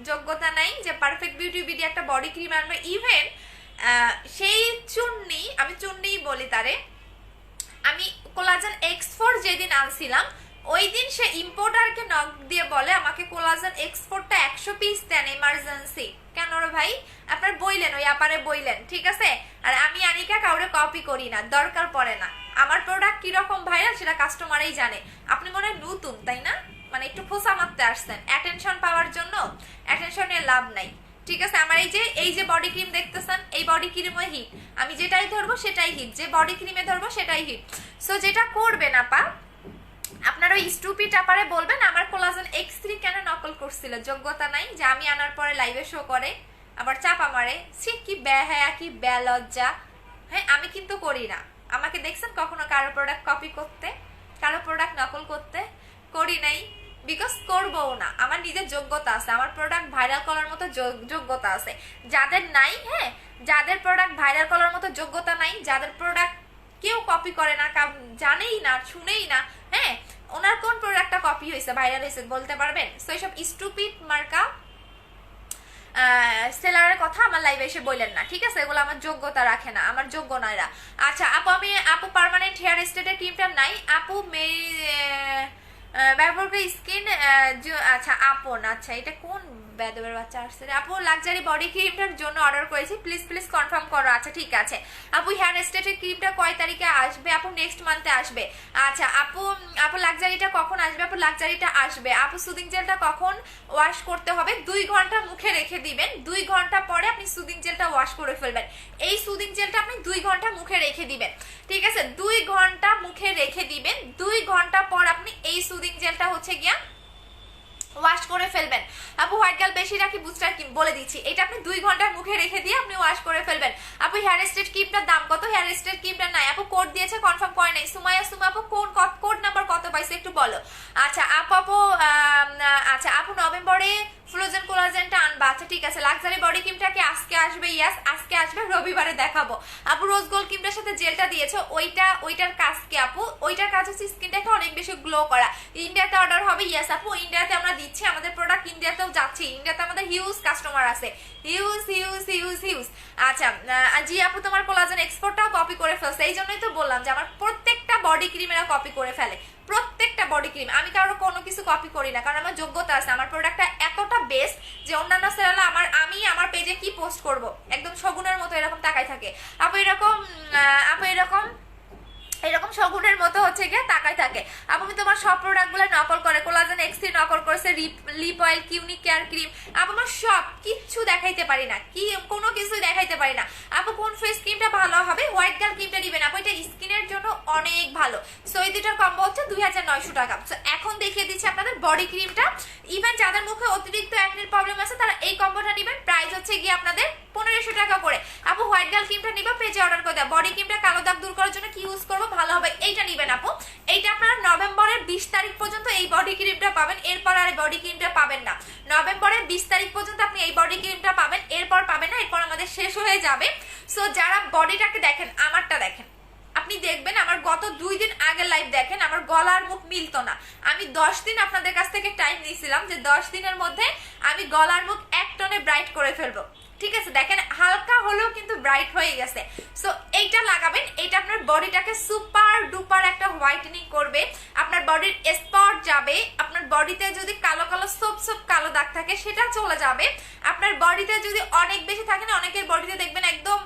যোগ্যতা নাই যে পারফেক্ট বিউটি বিডি একটা বডি ক্রিম আনবে। ইভেন সেই চুন্নি, আমি চুন্নিই বলি তারে, আমি কোলাজেন X4 যেদিন আনছিলাম ওই দিন সে ইম্পোর্টারকে নক দিয়ে বলে আমাকে কোলাজেন X4টা 100 পিস দেন এমার্জেন্সি। কেন রে ভাই? আপনার বইলেন, ওই আপারে বইলেন, ঠিক আছে? আর আমি আনিকা কাউরে কপি করি না, দরকার পড়ে না। আমার প্রোডাক্ট কিরকম ভাইরাল সেটা কাস্টমারই জানে। আপনি মনে হয় নতুন, তাই না? মানে একটু ফোসা মারতে আসছেন অ্যাটেনশন পাওয়ার জন্য। অ্যাটেনশনের লাভ নাই, ঠিক আছে? আমার এই যে বডি ক্রিম দেখতেছেন, এই বডি ক্রিমও হিট। আমি যেটাই ধরবো সেটাই হিট, যে বডি ক্রিমে ধরবো সেটাই হিট। সো যেটা করবেন আপা, আপনার ওই স্টুপিড আপারে বলবেন আমার কোলাজেন X3 কেন নকল করছিল, যোগ্যতা নাই। যে আমি আনার পরে লাইভে শো করে আবার চাপা মারে, সে কি বেহায়া কি বেলজ্জা। হ্যাঁ, আমি কিন্তু করি না। আমাকে দেখছেন কখনো কারো প্রোডাক্ট কপি করতে, কারো প্রোডাক্ট নকল করতে? করি নাই, বিকজ করবও না। আমার নিজের যোগ্যতা আছে, আমার প্রোডাক্ট ভাইরাল করার মতো যোগ্যতা আছে। যাদের নাই, হ্যাঁ, যাদের প্রোডাক্ট ভাইরাল করার মতো যোগ্যতা নাই, যাদের প্রোডাক্ট কেউ কপি করে না, জানেই না, শুনেই না, হ্যাঁ, ওনার কোন প্রোডাক্টটা কপি হয়েছে, ভাইরাল হয়েছে বলতে পারবেন? সো এইসব স্টুপিড মার্কা সেলারের কথা আমার লাইভে এসে বললেন না, ঠিক আছে? এগুলো আমার যোগ্যতা রাখে না, আমার যোগ্য নয় এরা। আচ্ছা আপু পার্মানেন্ট হেয়ার স্টেটের ক্রিমটা নাই আপু, ব্যবহার করে স্কিন, আচ্ছা আপন, আচ্ছা এটা কোন বেদবের বাচ্চা আসছে রে? আপু লাক্সারি বডি ক্রিমটার জন্য অর্ডার করেছি, প্লিজ কনফার্ম করো। আচ্ছা ঠিক আছে আপু, হেয়ার স্টেটের ক্রিমটা কয় তারিখে আসবে আপু? নেক্সট মান্থে আসবে। আচ্ছা আপু লাক্সারিটা কখন আসবে আপু? লাক্সারিটা আসবে আপু। সুদিং জেলটা কখন ওয়াশ করতে হবে? 2 ঘন্টা মুখে রেখে দিবেন, 2 ঘন্টা পরে আপনি সুদিং জেলটা ওয়াশ করে ফেলবেন। এই সুদিং জেলটা আপনি 2 ঘন্টা মুখে রেখে দিবেন, ঠিক আছে? 2 ঘন্টা মুখে রেখে দিবেন, 2 ঘন্টা পর আপনি এই সুদিং জেলটা হচ্ছে গিয়া ওয়াশ করে ফেলবেন। আপু হোয়াইট গার্ল বেশি রাখি বুস্টার ক্রিম, বলে দিচ্ছি এটা আপনি 2 ঘন্টা মুখে রেখে দিয়ে আপনি ওয়াশ করে ফেলবেন। আপু হেয়ার স্ট্রেট ক্রিমটার দাম কত? হেয়ার স্ট্রেট ক্রিমটা নাই আপু, কোড দিয়েছে কনফার্ম করে নাই। সুমা আপু কোড নাম্বার কত পাইছে একটু বলো। আচ্ছা আপু নভেম্বরে ফ্রোজেন কোলাজেনটা আনবা, আচ্ছা ঠিক আছে। লাক্সারি বডি ক্রিমটা কি আজকে আসবে? ইয়েস আজকে আসবে, রবিবারে দেখাবো। আপু রোজ গোল্ড ক্রিমটার সাথে জেলটা দিয়েছো, ওইটার কাজ কি আপু? ওইটার কাজ হচ্ছে স্কিনটাকে অনেক বেশি গ্লো করা। ইন্ডিয়াতে অর্ডার হবে? ইয়েস আপু, ইন্ডিয়াতে আমরা দিচ্ছি, আমাদের প্রোডাক্ট ইন্ডিয়াতেও যাচ্ছে। ইন্ডিয়াতে আমাদের হিউজ কাস্টমার আছে, হিউজ। আচ্ছা জি আপু, তোমার কোলাজেন এক্সপোর্টটাও কপি করে ফেলছে, এই জন্যই তো বললাম যে আমার প্রত্যেকটা বডি ক্রিমেরা কপি করে ফেলে, প্রত্যেকটা বডি ক্রিম। আমি কারো কোনো কিছু কপি করি না, কারণ আমার যোগ্যতা আছে। আমার প্রোডাক্টটা এতটা বেস্ট যে অন্যান্য সেলাররা আমি আমার পেজে কি পোস্ট করব একদম শগুনের মতো এরকম তাকাই থাকে। আপু এরকম শগুনের মতো হচ্ছে গিয়ে তাকাই থাকে। আপু তোমার সব প্রোডাক্টগুলো নকল করে, কোলাজেন X3 নকল করেছে, লিপ অয়েল, কিউনিক কেয়ার ক্রিম। আপু আমার সব কিচ্ছু দেখাইতে পারি না, কোনো কিছু দেখাইতে পারি না। আপু কোন ফেস ক্রিমটা ভালো হবে? হোয়াইট গার্ল ক্রিমটা দিবেন আপু, এটা স্কিনের জন্য অনেক ভালো। সো এই দুটার কম্বো হচ্ছে 2900 টাকা। সো এখন দেখিয়ে দিচ্ছি আপনাদের বডি ক্রিমটা। ইভেন যাদের মুখে অতিরিক্ত অ্যাকনির প্রবলেম আছে তারা এই কম্বোটা নেবেন, প্রাইস হচ্ছে গিয়ে আপনাদের 1500 টাকা করে। আপু হোয়াইট গার্ল ক্রিমটা নিবা, পেজে অর্ডার করে দেয়। বডি ক্রিমটা কালো দাগ দূর করার জন্য কি ইউজ করবো ভালো হবে? এইটা নিবেন আপু। এইটা আপনারা নভেম্বরের 20 তারিখ পর্যন্ত এই বডি ক্রিমটা পাবেন, এরপর আর বডি ক্রিমটা পাবেন না। নভেম্বরের 20 তারিখ পর্যন্ত আপনি এই বডি ক্রিমটা পাবেন, এরপর পাবেন না, এরপর আমাদের শেষ হয়ে যাবে। সো যারা বডিটাকে দেখেন, আমারটা দেখেন, আপনি দেখবেন আমার গত 2 দিন আগে লাইভ দেখেন, আমার গলার মুখ মিলতো না। আমি 10 দিন আপনাদের কাছ থেকে টাইম নিয়েছিলাম যে 10 দিনের মধ্যে আমি গলার মুখ 1 টনে ব্রাইট করে ফেলবো, ঠিক আছে? দেখেন হালকা হলেও কিন্তু ব্রাইট হয়ে গেছে। সো এইটা লাগাবেন, এইটা আপনার বডিটাকে সুপার ডুপার একটা হোয়াইটেনিং করবে, আপনার বডির স্পট যাবে, আপনার বডিতে যদি কালো সোপ কালো দাগ থাকে সেটা চলে যাবে, আপনার বডিতে যদি অনেক বেশি থাকে না, অনেকের বডিতে দেখবেন একদম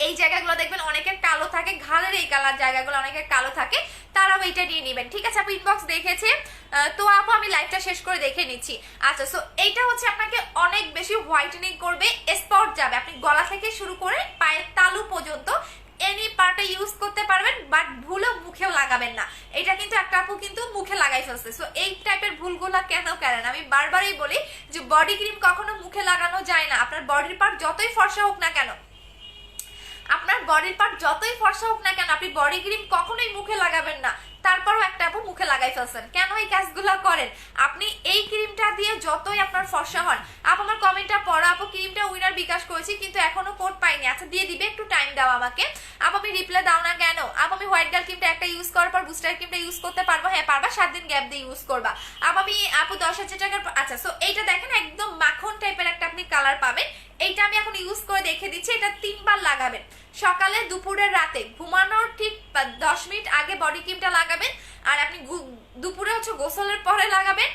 এই জায়গাগুলো দেখবেন অনেকের কালো থাকে, ঘাড়ের এই কালার জায়গাগুলো অনেকের কালো থাকে, তারাও এইটা নিয়ে নেবেন। ঠিক আছে আপু, ইনবক্স দেখেছে তো আপু আমি লাইভটা শেষ করে দেখে নিচ্ছি। আচ্ছা, সো এইটা হচ্ছে আপনাকে অনেক বেশি হোয়াইটেনিং করবে, স্পট যাবে, আপনি গলা থেকে শুরু করে পায়ের তালু পর্যন্ত এনি পার্টে ইউজ করতে পারবেন, বাট ভুলেও মুখেও লাগাবেন না। এটা কিন্তু একটা আপু কিন্তু মুখে লাগাই ফেলছে। সো এই টাইপের ভুলগুলা কেন করেন? আমি বারবারই বলি যে বডি ক্রিম কখনো মুখে লাগানো যায় না। আপনার বডির পার্ট যতই ফর্সা হোক না কেন, আপনার বডির পার্ট যতই ফর্সা হোক না কেন, আপনি বডি ক্রিম কখনোই মুখে লাগাবেন না। তারপরও একটা আপু মুখে লাগাই ফেলছেন, কেন এই কাজগুলো করেন? আপনি এই ক্রিমটা দিয়ে যতই আপনার ফর্সা হন, আপু আমার কমেন্টটা পড়া, আপু ক্রিমটা উইনার বিকাশ করেছি কিন্তু এখনো কোড পাইনি। আচ্ছা দিয়ে দিবে, একটু টাইম দাও আমাকে। আপু আমি রিপ্লাই দাও না কেন? আপু আমি হোয়াইট গার্ল ক্রিমটা একটা ইউজ করার পর বুস্টার ক্রিমটা ইউজ করতে পারবো? হ্যাঁ পারবা, 7 দিন গ্যাপ দিয়ে ইউজ করবা। আপু 10,000 টাকার। আচ্ছা, সো এইটা দেখেন একদম মাখন টাইপের একটা আপনি কালার পাবেন। এইটা আমি এখন ইউজ করে দেখে দিচ্ছি। এটা 3 বার লাগাবেন, সকালে, দুপুরে, রাতে, ঘুমানোর ঠিক 10 মিনিট আগে বডি ক্রিমটা লাগাবেন, আর আপনি দুপুরে হচ্ছে গোসলের পরে লাগাবেন,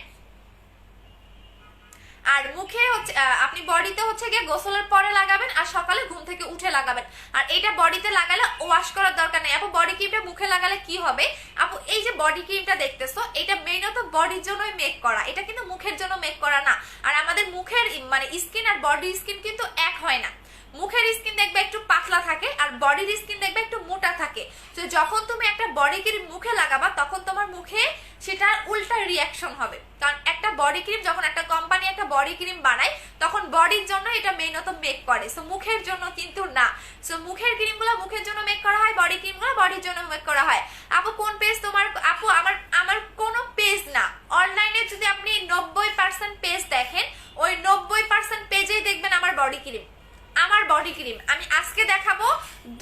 আর মুখে হচ্ছে আপনি বডিতে হচ্ছে গিয়ে গোসলের পরে লাগাবেন, আর সকালে ঘুম থেকে উঠে লাগাবেন। আর এটা বডিতে লাগালে ওয়াশ করার দরকার নেই। আপু বডি ক্রিমটা মুখে লাগালে কি হবে? আপু এই যে বডি ক্রিমটা দেখতেছো, এটা মেইনত বডির জন্যই মেক করা, এটা কিন্তু মুখের জন্য মেক করা না। আর আমাদের মুখের মানে স্কিন আর বডি স্কিন কিন্তু এক হয় না। মুখের স্কিন দেখবে একটু পাতলা থাকে, আর বডির স্কিন দেখবে একটু মোটা থাকে। তো যখন তুমি একটা বডি ক্রিম মুখে লাগাবা, তখন তোমার মুখে সেটার উল্টা রিয়াকশন হবে। কারণ একটা বডি ক্রিম, যখন একটা কোম্পানি একটা বডি ক্রিম বানায়, তখন বডির জন্য এটা মেইনত মেক করে, সো মুখের জন্য কিন্তু না। সো মুখের ক্রিমগুলো মুখের জন্য মেক করা হয়, বডি ক্রিমগুলো বডির জন্য মেক করা হয়। আপু কোন পেজ তোমার? আপু আমার কোনো পেজ না। অনলাইনে যদি আপনি 90% পেজ দেখেন, ওই 90% পেজেই দেখবেন আমার বডি ক্রিম। আমার বডি ক্রিম আমি আজকে দেখাবো,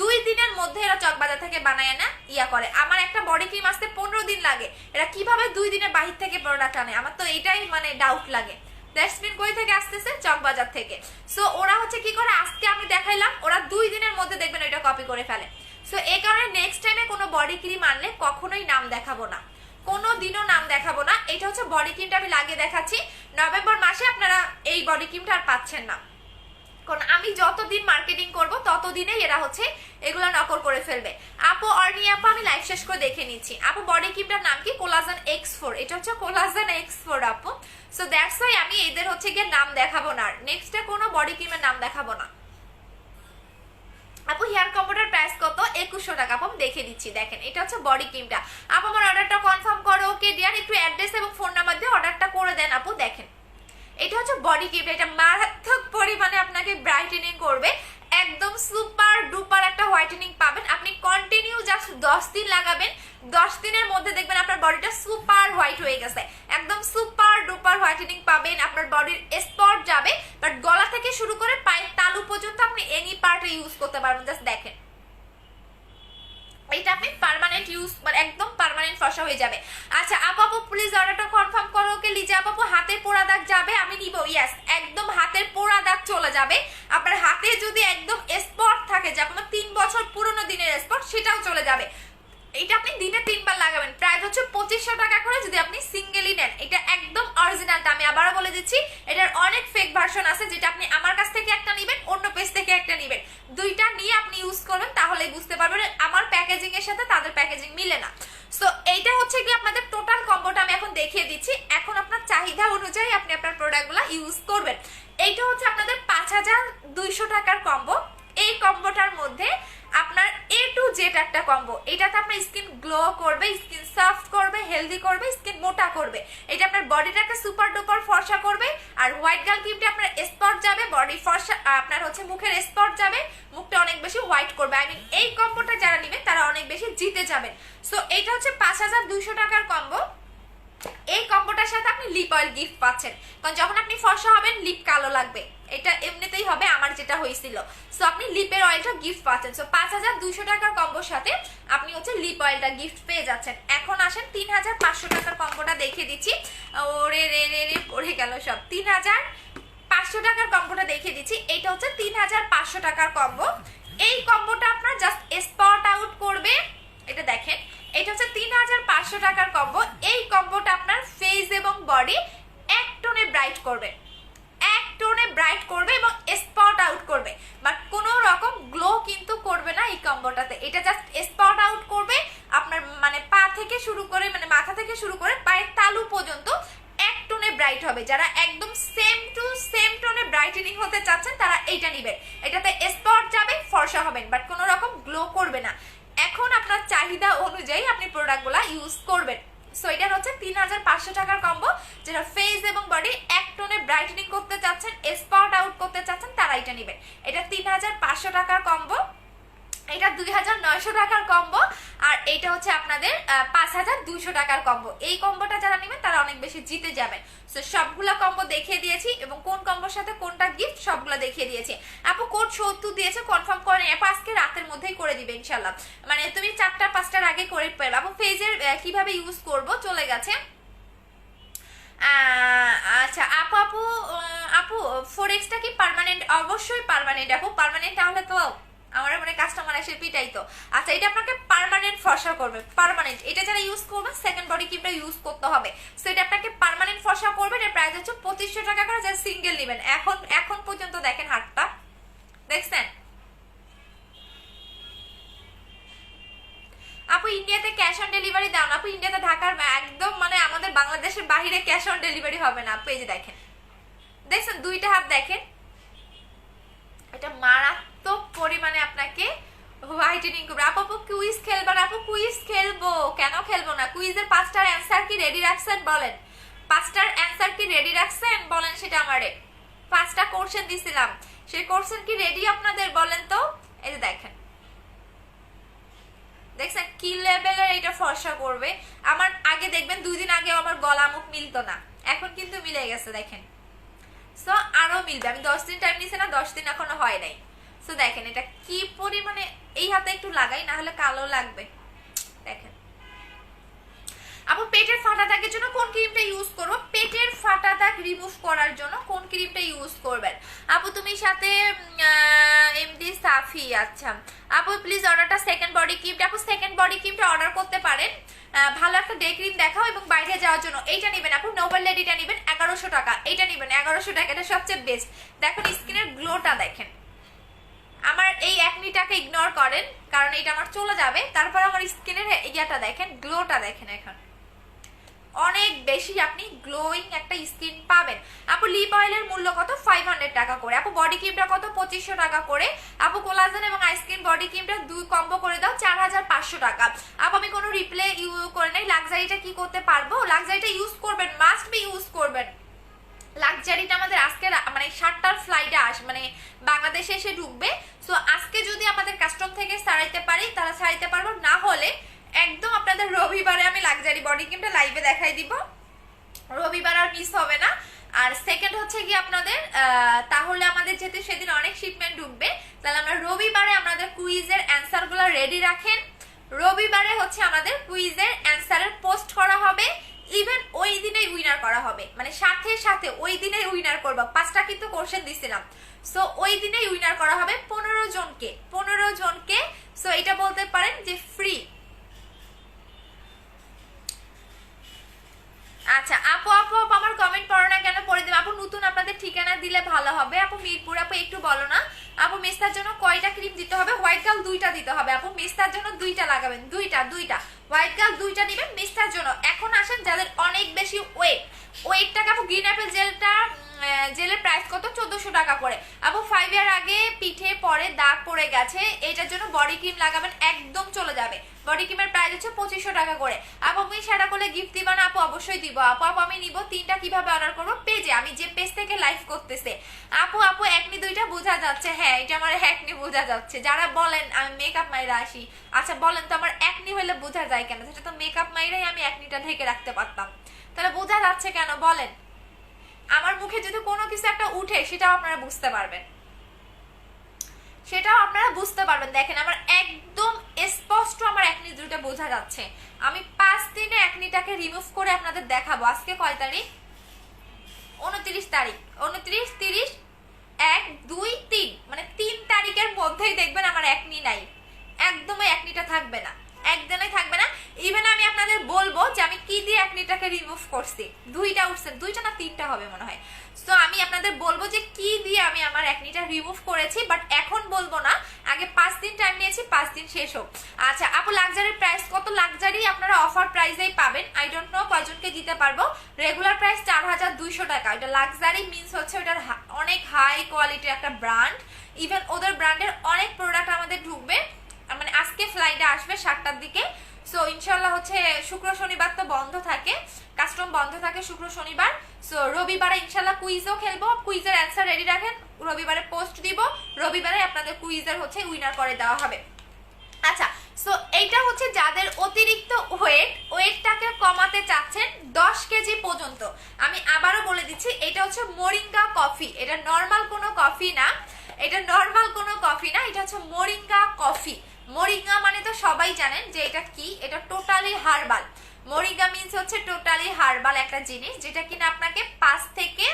2 দিনের মধ্যে এরা চকবাজার থেকে বানায় না ইয়া করে। আমার একটা বডি ক্রিম আসতে 15 দিন লাগে, এরা কিভাবে 2 দিনের বাহির থেকে প্রোডাক্ট আনে? আমার তো এটাই মানে ডাউট লাগে। ড্যাশবিন কই থেকে আসতেছে? চকবাজার থেকে। সো ওরা হচ্ছে কি করে, আজকে আমি দেখাইলাম, ওরা 2 দিনের মধ্যে দেখবেন এটা কপি করে ফেলে। সো এই কারণে নেক্সট টাইমে কোনো বডি ক্রিম আনলে কখনোই নাম দেখাবো না, কোনো দিনও নাম দেখাবো না। এটা হচ্ছে বডি ক্রিমটা আমি লাগিয়ে দেখাচ্ছি। নভেম্বর মাসে আপনারা এই বডি ক্রিমটা আর পাচ্ছেন না, কারণ আমি যতদিন মার্কেটিং করব ততদিনেই এরা হচ্ছে এগুলো নকল করে ফেলবে। আপু অর্নি আপু আমি লাইভ শেষ করে দেখে নিচ্ছি। আপু বডি ক্রিমটার নাম কি? Collagen X4। এটা হচ্ছে কোলাজেন X4 আপু। সো দ্যাটস ওয়াই আমি এদের হচ্ছে গিয়ে নাম দেখাবো না, নেক্সটে কোনো বডি ক্রিমের নাম দেখাবো না। আপু হেয়ার কম্বোটার প্রাইস কত? 2100 টাকা। আপু আমি দেখে দিচ্ছি, দেখেন এটা হচ্ছে বডি ক্রিমটা। আপু আমার অর্ডারটা কনফার্ম করো। ওকে ডিয়ার, একটু অ্যাড্রেস এবং ফোন নাম্বার দিয়ে অর্ডারটা করে দেন। আপু দেখেন এটা হচ্ছে বডি ক্রিম, এটা মারাত্মক পরিমাণে আপনাকে ব্রাইটেনিং করবে, একদম সুপার ডুপার একটা হোয়াইটেনিং পাবেন। আপনি কন্টিনিউ জাস্ট 10 দিন লাগাবেন, 10 দিনের মধ্যে দেখবেন আপনার বডিটা সুপার হোয়াইট হয়ে গেছে, একদম সুপার ডুপার হোয়াইটেনিং পাবেন। আপনার বডির স্পট যাবে, বাট গলা থেকে শুরু করে পায়ের তালু পর্যন্ত আপনি এনি পার্টে ইউজ করতে পারবেন। জাস্ট দেখেন এটা আপনি পার্মানেন্ট ইউজ, মানে একদম পার্মানেন্ট ফর্সা হয়ে যাবে। আচ্ছা আপু প্লিজ অর্ডারটা কনফার্ম করো। ওকে লিজা আপু হাতের পোড়া দাগ যাবে? আমি নিব, ইয়েস একদম হাতের পোড়া দাগ চলে যাবে। আপনার হাতে যদি একদম স্পট থাকে, যে আপনার 3 বছর পুরনো দিনের স্পট, সেটাও চলে যাবে। এটা আপনি দিনে 3 বার লাগাবেন, প্রাইস হচ্ছে 2500 টাকা করে যদি আপনি সিঙ্গেলি নেন। এটা একদম অরিজিনালটা, আমি আবারও বলে দিচ্ছি, এটার অনেক ফেক ভার্সন আছে, যেটা আপনি আমার কাছ থেকে একটা নেবেন, অন্য পেজ থেকে একটা নেবেন, দুইটা নিয়ে আপনি ইউজ করবেন, তাহলেই বুঝতে পারবেন আমার প্যাকেজিং এর সাথে তাদের প্যাকেজিং মিলে না। সো এইটা হচ্ছে কি আপনাদের টোটাল কম্বোটা আমি এখন দেখিয়ে দিচ্ছি। এখন আপনার চাহিদা অনুযায়ী আপনি আপনার প্রোডাক্টগুলো ইউজ করবেন। এইটা হচ্ছে আপনাদের 5200 টাকার কম্বো। এই কম্বোটার মধ্যে আপনার A to Z একটা কম্বো। এটাতে আপনার স্কিন গ্লো করবে, স্কিন সফট করবে, হেলদি করবে, স্কিন মোটা করবে। এটা আপনার বডিটাকে সুপার ডুপার ফর্সা করবে। আর হোয়াইট গার্ল ক্রিমটা আপনার স্পট যাবে, বডি ফর্সা, আপনার হচ্ছে মুখের স্পট যাবে, মুখটা অনেক বেশি হোয়াইট করবে। আই মিন এই কম্বোটা যারা নেবেন তারা অনেক বেশি জিতে যাবেন। সো এইটা হচ্ছে 5200 টাকার কম্বো। এই কম্বোটার সাথে আপনি লিপ অয়েল গিফট পাচ্ছেন, কারণ যখন আপনি ফর্সা হবেন লিপ কালো লাগবে, এটা এমনিতেই হবে, আমার যেটা হয়েছিল। সো আপনি লিপের অয়েলটা গিফট পাচ্ছেন। সো 5200 টাকার কম্বোর সাথে আপনি হচ্ছে লিপ অয়েলটা গিফট পেয়ে যাচ্ছেন। এখন আসেন 3500 টাকার কম্বোটা দেখে দিচ্ছি। ওরে রে রে রে পড়ে গেল সব। 3500 টাকার কম্বোটা দেখে দিচ্ছি। এইটা হচ্ছে 3500 টাকার কম্বো। এই কম্বোটা আপনার জাস্ট স্পট আউট করবে, এটা দেখেন, এটা হচ্ছে 3500 টাকার কম্বো। এই কম্বোটা আপনার ফেস এবং বডি এক টোনে ব্রাইট করবে, এক টোনে ব্রাইট করবে এবং স্পট আউট করবে, বাট কোনো রকম গ্লো কিন্তু করবে প্রোডাক্টগুলোতে। এটা জাস্ট স্পট আউট করবে আপনার মানে পা থেকে শুরু করে মানে মাথা থেকে শুরু করে পায়ের তালু পর্যন্ত এক টোনে ব্রাইট হবে। যারা একদম সেম টু সেম টোনে ব্রাইটেনিং হতে চাচ্ছেন তারা এইটা নেবেন। এটাতে স্পট যাবে, ফর্সা হবেন, বাট কোনো রকম গ্লো করবে না। এখন আপনার চাহিদা অনুযায়ী আপনি প্রোডাক্টগুলো ইউজ করবেন। সো এটা হচ্ছে 3500 টাকার কম্বো। যারা ফেস এবং বডি এক টোনে ব্রাইটেনিং করতে চাচ্ছেন, স্পট আউট করতে চাচ্ছেন, তারা এটা নেবেন। এটা 3500 টাকার কম্বো, এটা 2900 টাকার কম্বো, আর এটা হচ্ছে আপনাদের 5200 টাকার কম্বো। এই কম্বোটা যারা নেবেন তারা অনেক বেশি জিতে যাবেন। সো সবগুলা কম্বো দেখিয়ে দিয়েছি এবং কোন কম্বোর সাথে কোনটা গিফট সবগুলো দেখিয়ে দিয়েছি। আপু কোড 70 দিয়েছে, কনফার্ম করেন। আপু আজকে রাতের মধ্যেই করে দিবে ইনশাল্লাহ, মানে তুমি 4টা 5টার আগে করে পাবে। আপু ফেজের কিভাবে ইউজ করব চলে গেছে। আচ্ছা আপু আপু আপু ফোরেক্সটা কি পার্মানেন্ট? অবশ্যই পার্মানেন্ট আপু, পার্মানেন্ট তাহলে তো আমার মানে কাস্টমার এসে পিটাই তো। আচ্ছা এটা আপনাকে পার্মানেন্ট ফর্সা করবে, পার্মানেন্ট। এটা যারা ইউজ করবে সেকেন্ড বডি ক্রিমটা ইউজ করতে হবে। সো এটা আপনাকে পার্মানেন্ট ফর্সা করবে। এর প্রাইস হচ্ছে 2500 টাকা করে, যারা সিঙ্গেল নেবেন। এখন পর্যন্ত দেখেন হাতটা দেখছেন। আপু ইন্ডিয়াতে ক্যাশ অন ডেলিভারি দাও না? আপু ইন্ডিয়াতে ঢাকার একদম মানে আমাদের বাংলাদেশের বাইরে ক্যাশ অন ডেলিভারি হবে না। আপু এই যে দেখেন, দেখছেন দুইটা হাত দেখেন, এটা মারাত্মক পরিমাণে আপনাকে হোয়াইটেনিং করবে। আপু কুইজ খেলবেন? আপু কুইজ খেলবো, কেন খেলবো না? কুইজের 5টার অ্যান্সার কি রেডি রাখছেন বলেন? 5টার অ্যান্সার কি রেডি রাখছেন বলেন সেটা আমারে। 5টা কোশ্চেন দিছিলাম, সেই কোশ্চেন কি রেডি আপনাদের বলেন তো? এই যে দেখেন, দেখছেন কি লেভেলের এটা ফর্সা করবে। আমার আগে দেখবেন 2 দিন আগে আমার গলা মুখ মিলতো না, এখন কিন্তু মিলে গেছে দেখেন। সো আরো মিলবে। আমি 10 দিন টাইম নিছি না, 10 দিন এখনো হয় নাই। সো দেখেন এটা কি পরিমাণে। এই হাতে একটু লাগাই, না হলে কালো লাগবে। দেখেন আপু পেটের ফাটা দাগের জন্য কোন ক্রিমটা ইউজ করব? পেটের ফাটা দাগ রিমুভ করার জন্য কোন ক্রিমটা ইউজ করবেন? আপু তুমি সাথে এমডি সাফি। আচ্ছা আপু প্লিজ অর্ডারটা সেকেন্ড বডি ক্রিমটা। আপু সেকেন্ড বডি ক্রিমটা অর্ডার করতে পারেন। ভালো একটা ডে ক্রিম দেখাও এবং বাইরে যাওয়ার জন্য এইটা নেবেন আপু। নোবেল লেডিটা নেবেন 1100 টাকা, এইটা নেবেন 1100 টাকা। এটা সবচেয়ে বেস্ট। দেখুন স্কিনের গ্লোটা দেখেন। আমার এই একনিটাকে ইগনোর করেন কারণ এটা আমার চলে যাবে। তারপর আমার স্কিনের ইয়াটা দেখেন, গ্লোটা দেখেন। এখন অনেক বেশি আপনি গ্লোয়িং একটা স্কিন পাবেন। আপু লিপ অয়েলের মূল্য কত? 500 টাকা করে। আপু বডি ক্রিমটা কত? 2500 টাকা করে। আপু কোলাজেন এবং আইসক্রিম বডি ক্রিমটা 2 কম্বো করে দাও 4500 টাকা। আপু আমি কোনো রিপ্লে করে নাই। লাক্সারিটা কি করতে পারবো? লাক্সারিটা ইউজ করবেন, মাস্ট বি ইউজ করবেন। লাক্সারিটা আমাদের আজকে মানে 7টার ফ্লাইটে মানে বাংলাদেশে এসে ঢুকবে। সো আজকে যদি আমাদের কাস্টম থেকে ছাড়াইতে পারি তারা ছাড়াইতে পারবো, না হলে একদম আপনাদের রবিবারে আমি লাক্সারি বডি ক্রিমটা লাইভে দেখাই দিব। রবিবার আর মিস হবে না। আর সেকেন্ড হচ্ছে কি আপনাদের তাহলে আমাদের যেহেতু সেদিন অনেক শিপমেন্ট ঢুকবে, তাহলে আমরা রবিবারে আমাদের কুইজের অ্যান্সারগুলো রেডি রাখেন। রবিবারে হচ্ছে আমাদের কুইজের অ্যান্সারের পোস্ট করা হবে। ইভেন ওই দিনেই উইনার করা হবে, মানে সাথে সাথে ওই দিনেই উইনার করবো। 5টা কিন্তু কোশ্চেন দিছিলাম। সো ওই দিনেই উইনার করা হবে 15 জনকে। সো এটা বলতে পারেন যে ফ্রি। আচ্ছা আপু আপু আপু আমার কমেন্ট পড়ো না কেন? পড়ে দেব আপু। নতুন আপনাদের ঠিকানা দিলে ভালো হবে আপু। মিরপুর আপু একটু বলো না আপু। মেস্তার জন্য কয়টা ক্রিম দিতে হবে? হোয়াইট গার্ল 2টা দিতে হবে আপু। মেস্তার জন্য 2টা লাগাবেন, 2টা হোয়াইট গার্ল 2টা নেবেন মেস্তার জন্য। এখন আসেন যাদের অনেক বেশি ওয়েটটাকে আপু গ্রিন অ্যাপেল জেলের প্রাইস কত? 1400 টাকা করে আপু। 5 ইয়ার আগে পিঠে পরে দাগ পড়ে গেছে, এটার জন্য বডি ক্রিম লাগাবেন, একদম চলে যাবে। বডি ক্রিমের প্রাইস হচ্ছে 2500 টাকা করে আপু। আমি সেটা করলে গিফট দিবা না আপু? অবশ্যই দিব আপু। আপু আমি নিব। 3টা কিভাবে অর্ডার করবো? পেজে, আমি যে পেজ থেকে লাইভ করতেছে। আপু একনি 2টা বোঝা যাচ্ছে। হ্যাঁ এটা আমার একনি বোঝা যাচ্ছে। যারা বলেন আমি মেকআপ মাইরা আসি, আচ্ছা বলেন তো আমার একনি হলে বোঝা যায় কেন? সেটা তো মেকআপ মাইরাই আমি একনিটা ঢেকে রাখতে পারতাম, তাহলে বোঝা যাচ্ছে কেন বলেন? আমার মুখে যদি কোনো কিছু একটা উঠে সেটাও আপনারা বুঝতে পারবেন, দেখেন আমার একদম স্পষ্ট আমার একনি 2টা বোঝা যাচ্ছে। আমি 5 দিনে একনিটাকে রিমুভ করে আপনাদের দেখাবো। আজকে কয় তারিখ? 29 তারিখ। 29, 30, 1, 2, 3 মানে 3 তারিখের মধ্যেই দেখবেন আমার একনি নাই, একদমই একনিটা থাকবে না, একদমই থাকবে না। ইভেন আমি আপনাদের বলবো যে আমি কি দিয়ে একনিটাকে রিমুভ করছি। 2টা উঠছে, 2টা না 3টা হবে মনে হয়। সো তো আমি আপনাদের বলবো যে কি দিয়ে আমি আমার অ্যাকনিটা রিমুভ করেছি, বাট এখন বলবো না, আগে 5 দিন টাইম নিয়েছি, 5 দিন শেষ হোক। আচ্ছা আপু লাক্সারির প্রাইস কত? লাক্সারি আপনারা অফার প্রাইসেই পাবেন, আই ডোন্ট নো কয়জনকে দিতে পারবো। রেগুলার প্রাইস 4200 টাকা। এটা লাক্সারি মিন্স হচ্ছে ওটার অনেক হাই কোয়ালিটির একটা ব্র্যান্ড। ইভেন ওদের ব্র্যান্ডের অনেক প্রোডাক্ট আমাদের ঢুকবে, মানে আজকে ফ্লাইটে আসবে 7টার দিকে। সো ইনশাল্লাহ হচ্ছে শুক্র শনিবার তো বন্ধ থাকে, কাস্টম বন্ধ থাকে শুক্র শনিবার। সো রবিবারে ইনশাল্লাহ কুইজও খেলবো, কুইজের অ্যান্সার রেডি রাখেন, রবিবারে পোস্ট দিব, রবিবারে আপনাদের কুইজের হচ্ছে উইনার করে দেওয়া হবে। আচ্ছা সো এইটা হচ্ছে যাদের অতিরিক্ত ওয়েটটাকে কমাতে চাচ্ছেন 10 কেজি পর্যন্ত। আমি আবারও বলে দিচ্ছি, এটা হচ্ছে মোরিঙ্গা কফি, এটা নর্মাল কোনো কফি না, এটা নর্মাল কোনো কফি না, এটা হচ্ছে মোরিঙ্গা কফি। মোরিঙ্গা মানে তো সবাই জানেন যে এটা কি, এটা টোটালি হার্বাল। মোরিঙ্গা মিন্স হচ্ছে টোটালি হার্বাল একটা জিনিস, যেটা কিনা আপনাকে 5 থেকে